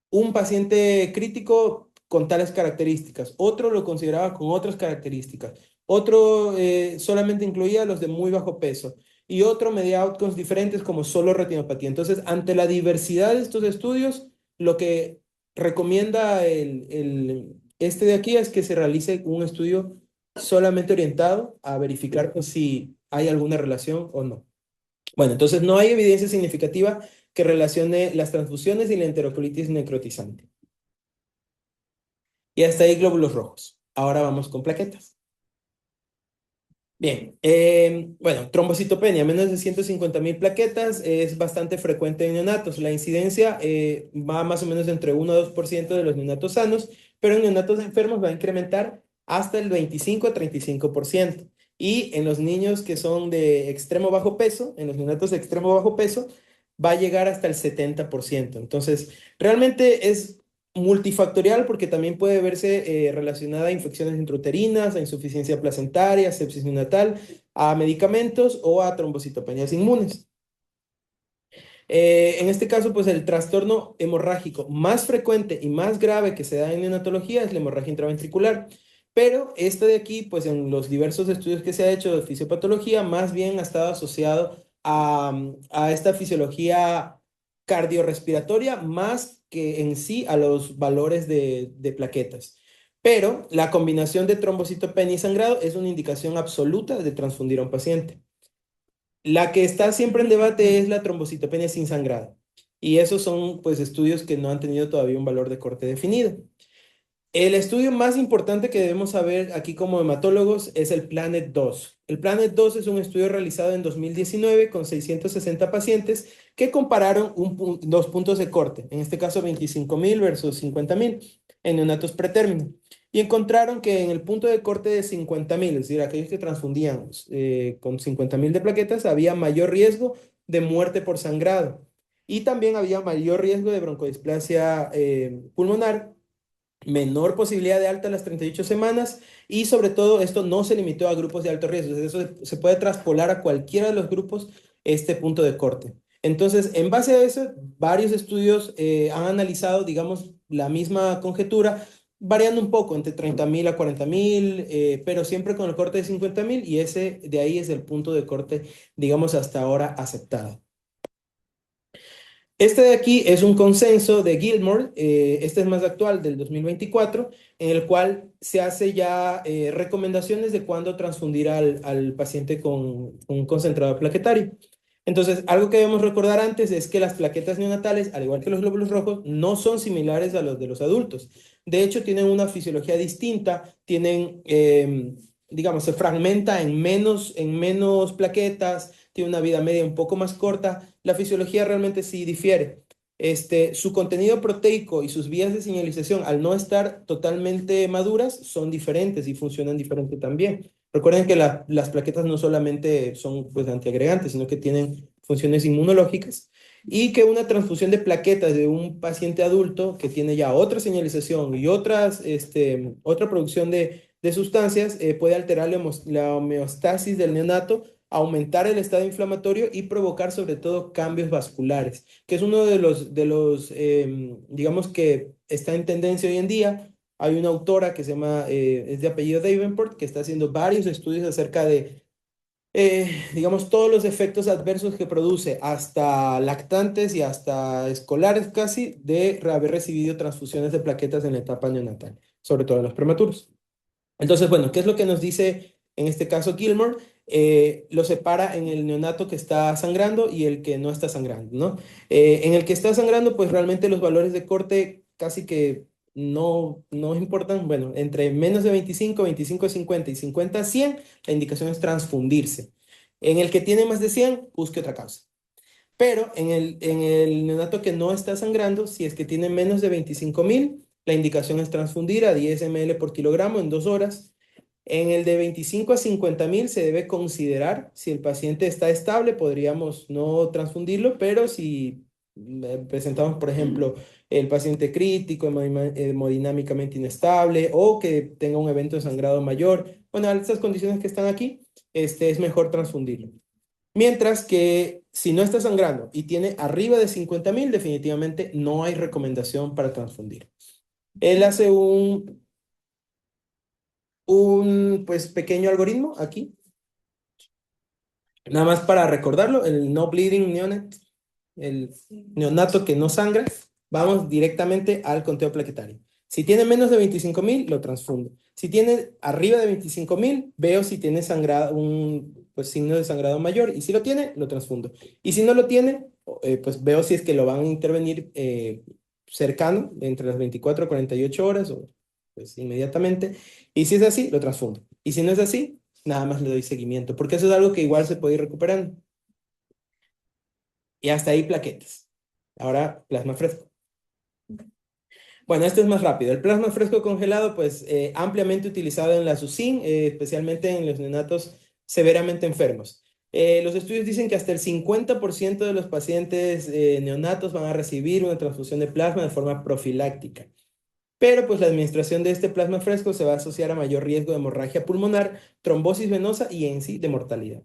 un paciente crítico con tales características, otro lo consideraba con otras características, otro solamente incluía los de muy bajo peso y otro medía outcomes diferentes como solo retinopatía. Entonces, ante la diversidad de estos estudios, lo que recomienda este de aquí es que se realice un estudio solamente orientado a verificar pues, si hay alguna relación o no. Bueno, entonces no hay evidencia significativa que relacione las transfusiones y la enterocolitis necrotizante. Y hasta ahí glóbulos rojos. Ahora vamos con plaquetas. Bien, bueno, trombocitopenia, menos de 150.000 plaquetas, es bastante frecuente en neonatos. La incidencia va más o menos entre 1 a 2% de los neonatos sanos, pero en neonatos enfermos va a incrementar hasta el 25 a 35%. Y en los niños que son de extremo bajo peso, en los neonatos de extremo bajo peso, va a llegar hasta el 70%. Entonces, realmente es multifactorial porque también puede verse relacionada a infecciones intrauterinas, a insuficiencia placentaria, sepsis neonatal, a medicamentos o a trombocitopenias inmunes. En este caso, pues el trastorno hemorrágico más frecuente y más grave que se da en neonatología es la hemorragia intraventricular. Pero este de aquí, pues en los diversos estudios que se ha hecho de fisiopatología, más bien ha estado asociado a esta fisiología cardiorrespiratoria más que en sí a los valores de plaquetas. Pero la combinación de trombocitopenia y sangrado es una indicación absoluta de transfundir a un paciente. La que está siempre en debate es la trombocitopenia sin sangrado. Y esos son pues estudios que no han tenido todavía un valor de corte definido. El estudio más importante que debemos saber aquí como hematólogos es el Planet 2. El Planet 2 es un estudio realizado en 2019 con 660 pacientes que compararon dos puntos de corte, en este caso 25.000 versus 50.000 en neonatos pretérmino. y encontraron que en el punto de corte de 50.000, es decir, aquellos que transfundían con 50.000 de plaquetas, había mayor riesgo de muerte por sangrado. Y también había mayor riesgo de broncodisplasia pulmonar, menor posibilidad de alta a las 38 semanas y sobre todo esto no se limitó a grupos de alto riesgo, eso se puede traspolar a cualquiera de los grupos este punto de corte. Entonces, en base a eso, varios estudios han analizado, digamos, la misma conjetura, variando un poco entre 30.000 a 40.000, pero siempre con el corte de 50.000 y ese de ahí es el punto de corte, digamos, hasta ahora aceptado. Este de aquí es un consenso de Gilmore, este es más actual, del 2024, en el cual se hace ya recomendaciones de cuándo transfundir al paciente con un concentrador plaquetario. Entonces, algo que debemos recordar antes es que las plaquetas neonatales, al igual que los glóbulos rojos, no son similares a los de los adultos. De hecho, tienen una fisiología distinta, tienen, digamos, se fragmenta en menos plaquetas, tiene una vida media un poco más corta. La fisiología realmente sí difiere. Su contenido proteico y sus vías de señalización, al no estar totalmente maduras, son diferentes y funcionan diferente también. Recuerden que las plaquetas no solamente son pues, antiagregantes, sino que tienen funciones inmunológicas y que una transfusión de plaquetas de un paciente adulto que tiene ya otra señalización y otra producción de sustancias puede alterar la homeostasis del neonato, aumentar el estado inflamatorio y provocar sobre todo cambios vasculares, que es uno digamos que está en tendencia hoy en día. Hay una autora que se llama, es de apellido Davenport, que está haciendo varios estudios acerca de, digamos, todos los efectos adversos que produce, hasta lactantes y hasta escolares casi, de haber recibido transfusiones de plaquetas en la etapa neonatal, sobre todo en los prematuros. Entonces, bueno, ¿qué es lo que nos dice en este caso Gilmore? Lo separa en el neonato que está sangrando y el que no está sangrando, ¿no? En el que está sangrando, pues realmente los valores de corte casi que no importan. Bueno, entre menos de 25, 25 a 50 y 50 a 100, la indicación es transfundirse. En el que tiene más de 100, busque otra causa. Pero en el neonato que no está sangrando, si es que tiene menos de 25.000, la indicación es transfundir a 10 ml por kilogramo en 2 horas. En el de 25 a 50.000 se debe considerar, si el paciente está estable, podríamos no transfundirlo, pero si presentamos, por ejemplo, el paciente crítico, hemodinámicamente inestable o que tenga un evento de sangrado mayor, bueno, a estas condiciones que están aquí, es mejor transfundirlo. Mientras que si no está sangrando y tiene arriba de 50.000, definitivamente no hay recomendación para transfundir. Él hace un pues, pequeño algoritmo aquí, nada más para recordarlo, el no bleeding neonate, el neonato que no sangra, vamos directamente al conteo plaquetario. Si tiene menos de 25.000, lo transfundo. Si tiene arriba de 25.000, veo si tiene sangrado, un pues, signo de sangrado mayor, y si lo tiene, lo transfundo. Y si no lo tiene, pues veo si es que lo van a intervenir cercano, entre las 24 y 48 horas, o pues inmediatamente. Y si es así, lo transfundo. Y si no es así, nada más le doy seguimiento, porque eso es algo que igual se puede ir recuperando. Y hasta ahí plaquetas. Ahora, plasma fresco. Bueno, este es más rápido. El plasma fresco congelado, pues ampliamente utilizado en la SUSIN, especialmente en los neonatos severamente enfermos. Los estudios dicen que hasta el 50% de los pacientes neonatos van a recibir una transfusión de plasma de forma profiláctica. Pero pues la administración de este plasma fresco se va a asociar a mayor riesgo de hemorragia pulmonar, trombosis venosa y en sí de mortalidad.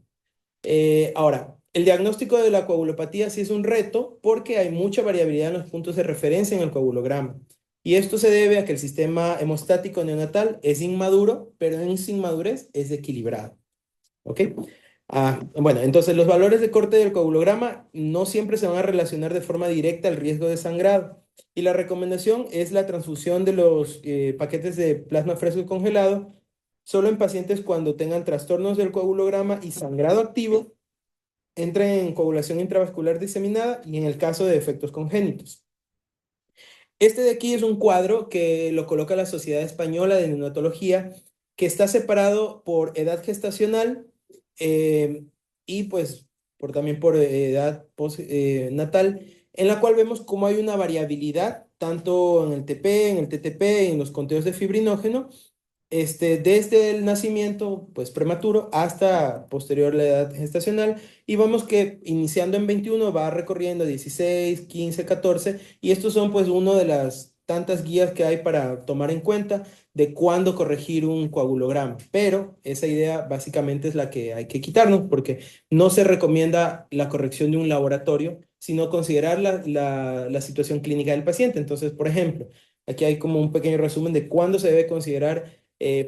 Ahora, el diagnóstico de la coagulopatía sí es un reto porque hay mucha variabilidad en los puntos de referencia en el coagulograma. Y esto se debe a que el sistema hemostático neonatal es inmaduro, pero en su inmadurez es equilibrado. ¿Ok? Bueno, entonces los valores de corte del coagulograma no siempre se van a relacionar de forma directa al riesgo de sangrado. Y la recomendación es la transfusión de los paquetes de plasma fresco congelado solo en pacientes cuando tengan trastornos del coagulograma y sangrado activo, entren en coagulación intravascular diseminada y en el caso de defectos congénitos. Este de aquí es un cuadro que lo coloca la Sociedad Española de Neonatología, que está separado por edad gestacional y pues también por edad natal, en la cual vemos cómo hay una variabilidad tanto en el TP, en el TTP, en los conteos de fibrinógeno, desde el nacimiento, pues prematuro, hasta posterior a la edad gestacional, y vamos que iniciando en 21 va recorriendo 16, 15, 14, y estos son pues una de las tantas guías que hay para tomar en cuenta de cuándo corregir un coagulograma, pero esa idea básicamente es la que hay que quitarnos, porque no se recomienda la corrección de un laboratorio, sino considerar la situación clínica del paciente. Entonces, por ejemplo, aquí hay como un pequeño resumen de cuándo se debe considerar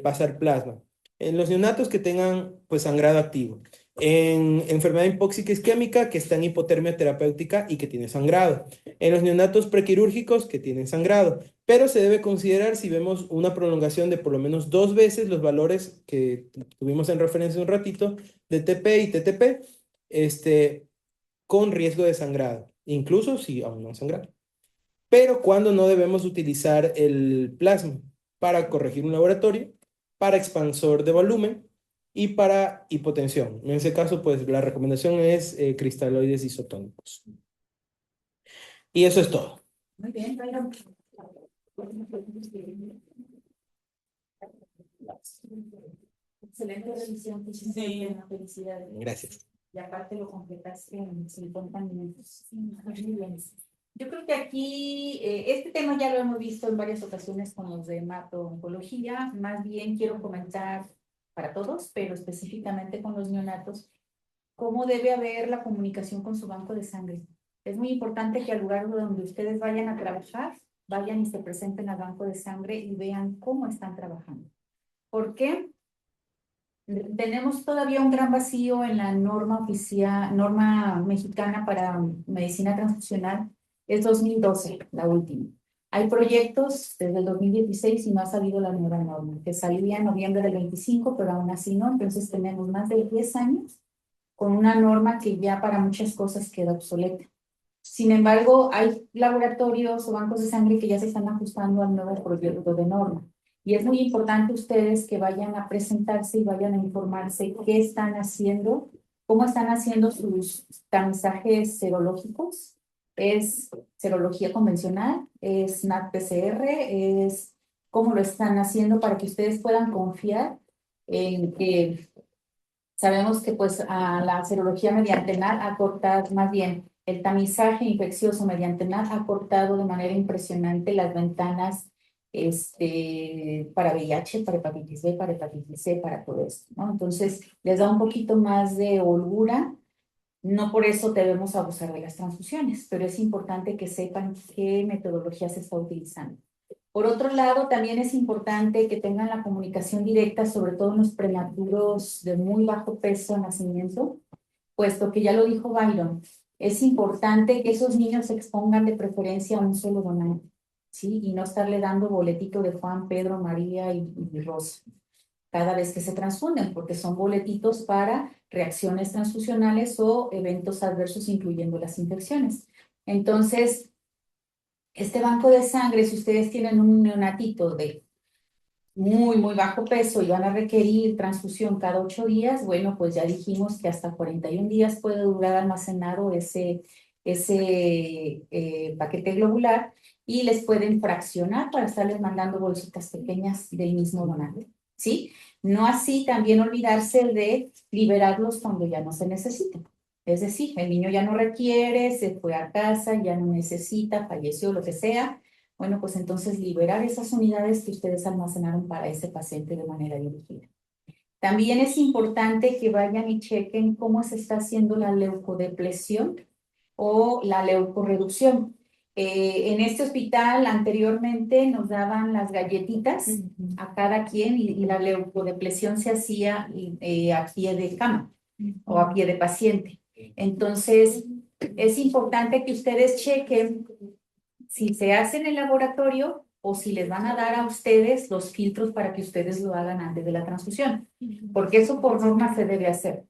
pasar plasma. En los neonatos que tengan pues sangrado activo. En enfermedad hipóxica isquémica que está en hipotermia terapéutica y que tiene sangrado. En los neonatos prequirúrgicos que tienen sangrado. Pero se debe considerar si vemos una prolongación de por lo menos 2 veces los valores que tuvimos en referencia un ratito de TP y TTP, con riesgo de sangrado, incluso si aún no han sangrado. Pero cuando no debemos utilizar el plasma para corregir un laboratorio, para expansor de volumen y para hipotensión. En ese caso, pues la recomendación es cristaloides isotónicos. Y eso es todo. Muy bien, Byron. Excelente revisión. Sí. Felicidades. Gracias. Y aparte lo completaste en 50 minutos. Muy bien. Yo creo que aquí este tema ya lo hemos visto en varias ocasiones con los de hemato-oncología. Más bien quiero comentar para todos, pero específicamente con los neonatos, cómo debe haber la comunicación con su banco de sangre. Es muy importante que al lugar donde ustedes vayan a trabajar, vayan y se presenten al banco de sangre y vean cómo están trabajando. ¿Por qué? Tenemos todavía un gran vacío en la norma oficial, norma mexicana para medicina transfusional. Es 2012, la última. Hay proyectos desde el 2016 y no ha salido la nueva norma, que salía en noviembre del 25, pero aún así no. Entonces tenemos más de 10 años con una norma que ya para muchas cosas queda obsoleta. Sin embargo, hay laboratorios o bancos de sangre que ya se están ajustando al nuevo proyecto de norma. Y es muy importante ustedes que vayan a presentarse y vayan a informarse qué están haciendo, cómo están haciendo sus tamizajes serológicos. Es serología convencional, es NAT-PCR, es cómo lo están haciendo para que ustedes puedan confiar en que sabemos que pues a la serología mediante NAT ha cortado, más bien el tamizaje infeccioso mediante NAT ha cortado de manera impresionante las ventanas para VIH, para hepatitis B, para hepatitis C, para todo esto, ¿no? Entonces les da un poquito más de holgura. No por eso debemos abusar de las transfusiones, pero es importante que sepan qué metodología se está utilizando. Por otro lado, también es importante que tengan la comunicación directa, sobre todo en los prematuros de muy bajo peso de nacimiento, puesto que ya lo dijo Byron, es importante que esos niños se expongan de preferencia a un solo donante, ¿sí? Y no estarle dando boletito de Juan, Pedro, María y Rosa cada vez que se transfunden, porque son boletitos para reacciones transfusionales o eventos adversos, incluyendo las infecciones. Entonces, este banco de sangre, si ustedes tienen un neonatito de muy bajo peso y van a requerir transfusión cada 8 días, bueno, pues ya dijimos que hasta 41 días puede durar almacenado ese paquete globular y les pueden fraccionar para estarles mandando bolsitas pequeñas del mismo donante, ¿sí? No así también olvidarse de liberarlos cuando ya no se necesitan. Es decir, el niño ya no requiere, se fue a casa, ya no necesita, falleció, lo que sea. Bueno, pues entonces liberar esas unidades que ustedes almacenaron para ese paciente de manera dirigida. También es importante que vayan y chequen cómo se está haciendo la leucodepresión o la leucorreducción. En este hospital anteriormente nos daban las galletitas a cada quien y la leucodepresión se hacía a pie de cama o a pie de paciente. Entonces, es importante que ustedes chequen si se hace en el laboratorio o si les van a dar a ustedes los filtros para que ustedes lo hagan antes de la transfusión, porque eso por norma se debe hacer.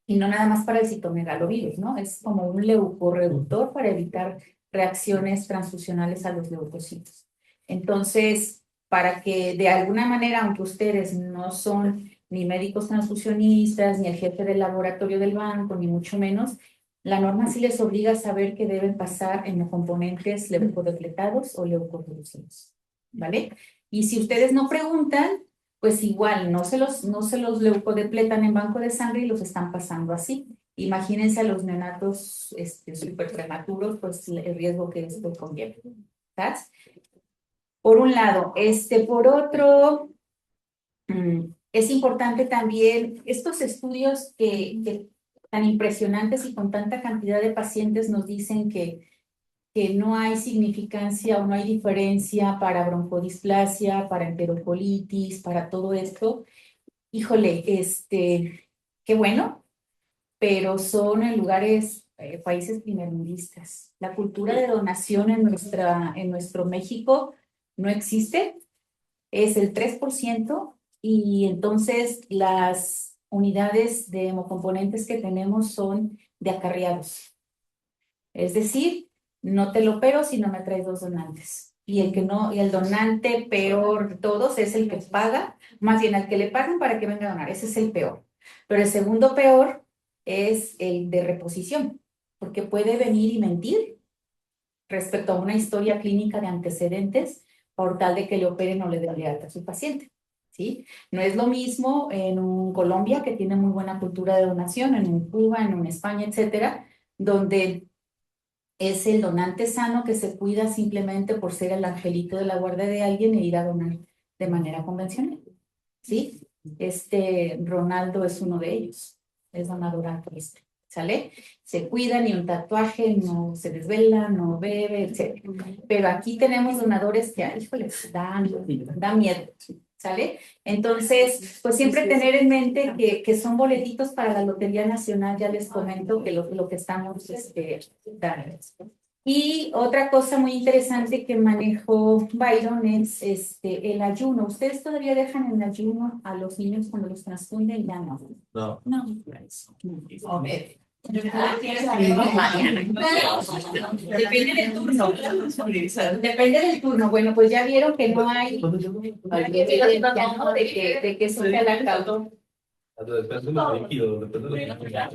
Y no nada más para el citomegalovirus, ¿no? Es como un leucorreductor para evitar reacciones transfusionales a los leucocitos. Entonces, para que de alguna manera, aunque ustedes no son ni médicos transfusionistas, ni el jefe del laboratorio del banco, ni mucho menos, La norma sí les obliga a saber que deben pasar en los componentes leucodepletados o leucotriensados, ¿vale? Y si ustedes no preguntan, pues igual no se los leucodepletan en banco de sangre y los están pasando así. Imagínense a los neonatos súper prematuros, pues el riesgo que esto conlleva, ¿sabes? Por un lado, por otro, es importante también estos estudios que tan impresionantes y con tanta cantidad de pacientes nos dicen que no hay significancia o no hay diferencia para broncodisplasia, para enterocolitis, para todo esto. Híjole, qué bueno, pero son en lugares, países primermundistas. La cultura de donación en nuestro México no existe, es el 3%, y entonces las unidades de hemocomponentes que tenemos son de acarreados. Es decir, no te lo opero si no me traes dos donantes. Y el que no, y el donante peor de todos es el que paga, más bien al que le pagan para que venga a donar, ese es el peor. Pero el segundo peor es el de reposición, porque puede venir y mentir respecto a una historia clínica de antecedentes por tal de que le operen o le den de alta a su paciente. ¿Sí? No es lo mismo en un Colombia, que tiene muy buena cultura de donación, en un Cuba, en un España, etcétera, donde es el donante sano que se cuida simplemente por ser el angelito de la guardia de alguien e ir a donar de manera convencional. ¿Sí? Ronaldo es uno de ellos, es donador altruista. ¿Sale? Se cuida, ni un tatuaje, no se desvela, no bebe, etc. Pero aquí tenemos donadores que, híjole, da miedo. ¿Sale? Entonces, pues siempre tener en mente que son boletitos para la Lotería Nacional, ya les comento que lo que estamos dando. Y otra cosa muy interesante que manejó Byron es el ayuno. ¿Ustedes todavía dejan en ayuno a los niños cuando los transfunden? Ya no. No. No. A ver. Depende del turno. Depende del turno. Bueno, pues ya vieron que no hay evidencia, ¿no? De que eso sea la causa. Depende de los líquidos, depende de los líquidos.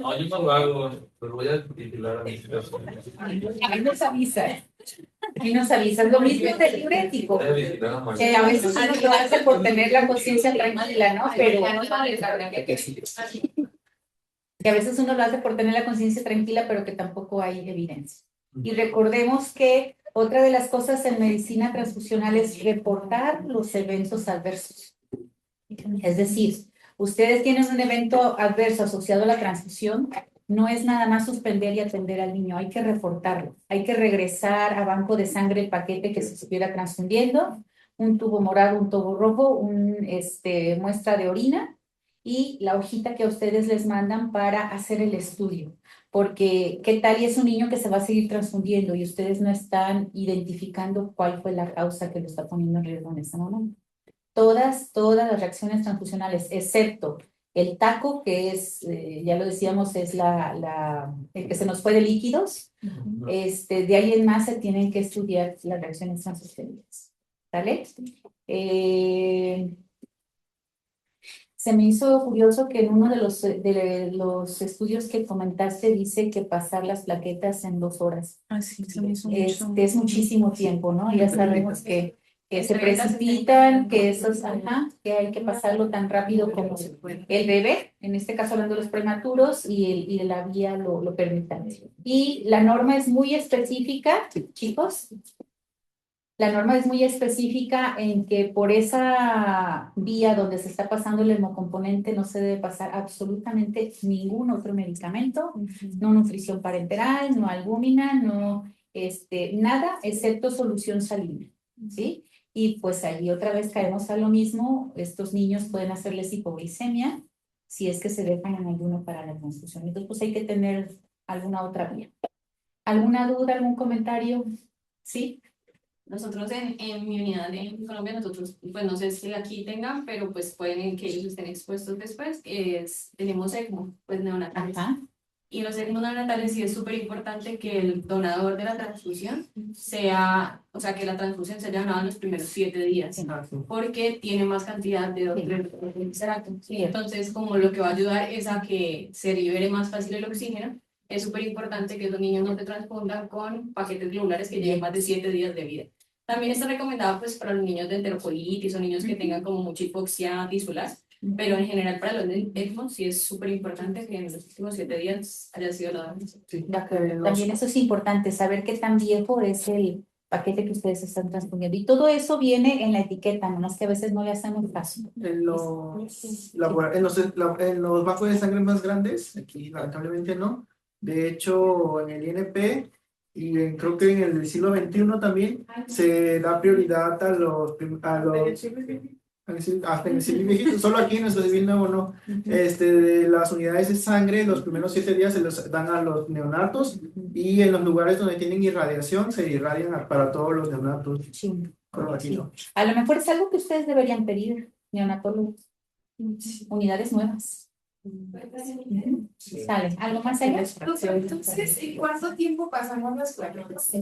No, yo no lo hago, pero voy a titular a mis hijos. Ahí nos avisa. Ahí nos avisan. Lo mismo es del diurético. Que a veces uno lo hace por tener la conciencia tranquila, ¿no? Pero que a veces uno lo hace por tener la conciencia tranquila, pero que tampoco hay evidencia. Y recordemos que otra de las cosas en medicina transfusional es reportar los eventos adversos. Es decir, ustedes tienen un evento adverso asociado a la transfusión, no es nada más suspender y atender al niño, hay que reportarlo, hay que regresar a banco de sangre el paquete que se estuviera transfundiendo, un tubo morado, un tubo rojo, muestra de orina y la hojita que a ustedes les mandan para hacer el estudio. Porque, ¿qué tal y es un niño que se va a seguir transfundiendo y ustedes no están identificando cuál fue la causa que lo está poniendo en riesgo en ese momento? Todas las reacciones transfusionales, excepto el TACO, que es, ya lo decíamos, es el que se nos fue de líquidos. De ahí en más se tienen que estudiar las reacciones transfusionales. ¿Vale? Se me hizo curioso que en uno de los estudios que comentaste dice que pasar las plaquetas en 2 horas. Ah, sí, se me hizo mucho. Es muchísimo tiempo, ¿no? Ya sabemos que se precipitan, que que hay que pasarlo tan rápido como el bebé, en este caso hablando de los prematuros, y la vía lo permitan. Y la norma es muy específica, chicos. La norma es muy específica en que por esa vía donde se está pasando el hemocomponente no se debe pasar absolutamente ningún otro medicamento, no nutrición parenteral, no albúmina, no nada excepto solución salina, ¿sí? Y pues ahí otra vez caemos a lo mismo, estos niños pueden hacerles hipoglicemia si es que se dejan en ayuno para la transfusión. Entonces pues hay que tener alguna otra vía. ¿Alguna duda, algún comentario? ¿Sí? Nosotros en mi unidad en Colombia, nosotros, pues no sé si aquí tengan, pero pues pueden que ellos estén expuestos después, tenemos ECMO, pues neonatales. Ajá. Y los seres neonatales sí es súper importante que el donador de la transfusión sea, o sea, que la transfusión se haya donado en los primeros 7 días, porque tiene más cantidad de Sí. Entonces, como lo que va a ayudar es a que se libere más fácil el oxígeno, es súper importante que los niños no se transfundan con paquetes globulares que lleven más de 7 días de vida. También está recomendado pues para los niños de enterocolitis o niños que tengan como mucha hipoxia tisular, pero en general para los de ECMO sí es súper importante que en los últimos 7 días haya sido la donación. De acuerdo. También eso es importante, saber qué tan viejo es el paquete que ustedes están transfundiendo. Y todo eso viene en la etiqueta, no es que a veces no le hacemos caso. En los bancos de sangre más grandes, aquí lamentablemente no. De hecho, en el INP creo que en el siglo XXI también se da prioridad a los hasta en el civil viejito, solo aquí en nuestro civil nuevo no. De las unidades de sangre, los primeros 7 días se los dan a los neonatos y en los lugares donde tienen irradiación se irradian para todos los neonatos. Sí. Pero aquí no. A lo mejor es algo que ustedes deberían pedir, neonatólogos. Unidades nuevas. Sale. ¿Algo más allá? Entonces, ¿en cuánto tiempo pasamos las plaquetas?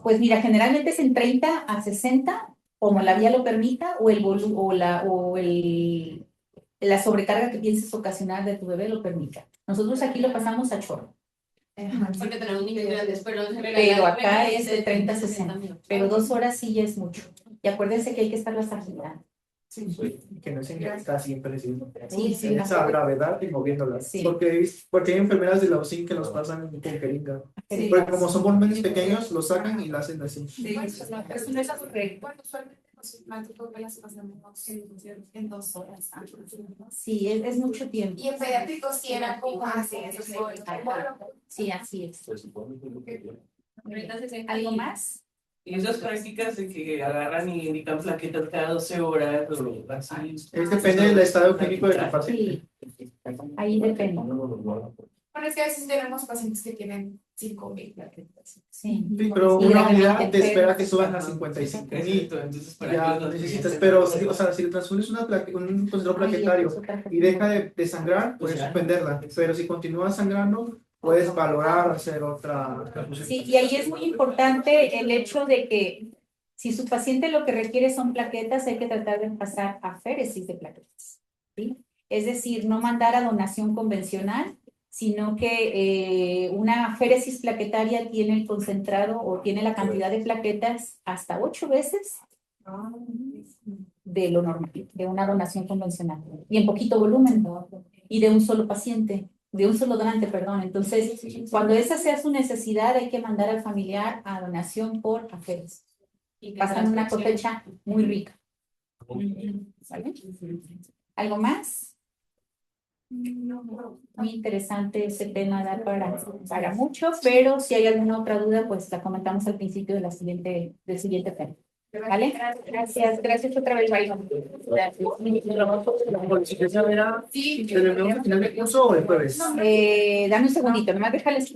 Pues mira, generalmente es en 30 a 60, como la vía lo permita, o la sobrecarga que pienses ocasionar de tu bebé lo permita. Nosotros aquí lo pasamos a chorro. Porque tenemos niños grandes, pero en general. Pero acá es de 30 a 60. Pero 2 horas sí ya es mucho. Y acuérdense que hay que estarlas agitando. Sí, que no se inyecta siempre, sí. Sí, En esa gravedad y moviéndolas. Sí. Porque hay enfermeras de la UCIN que los pasan con jeringa. Sí. Porque como son volúmenes pequeños, los sacan y la hacen así. Sí, eso no es correcto. Bueno, usualmente nosotros las pasamos en 2 horas. Sí, es mucho tiempo. Y en pediátricos sí era como hace eso. Sí, así es. Ahorita 60. ¿Algo más? Y esas prácticas de que agarran y indican plaquetas cada 12 horas, o así. Depende del estado clínico de tu paciente. Sí, ahí depende. Bueno, es que a veces tenemos pacientes que tienen 5,000 plaquetas. Sí. Sí, pero Y una realmente unidad te espera que enfermos. suban a 55,000. Exacto, entonces para Ya que los necesitas, pacientes- pero o sea, si le transfundes un concentrado plaquetario y deja de sangrar, puedes suspenderla. Pero si continúa sangrando, puedes valorar hacer otra transfusión. Sí, y ahí es muy importante el hecho de que si su paciente lo que requiere son plaquetas, hay que tratar de pasar a féresis de plaquetas, ¿sí? Es decir, no mandar a donación convencional, sino que una féresis plaquetaria tiene el concentrado o tiene la cantidad de plaquetas hasta 8 veces de lo normal, de una donación convencional, y en poquito volumen, y de un solo paciente. De un solo donante, perdón. Entonces, cuando esa sea su necesidad, hay que mandar al familiar a donación por aféresis. Y pasan una cosecha muy rica. ¿Vale? ¿Algo más? Muy interesante este tema, da para mucho, pero si hay alguna otra duda, pues la comentamos al principio del siguiente tema. ¿Vale? Gracias otra vez, Byron. Sí. ¿Terminamos al final del curso o el jueves? Dame un segundito, nomás déjales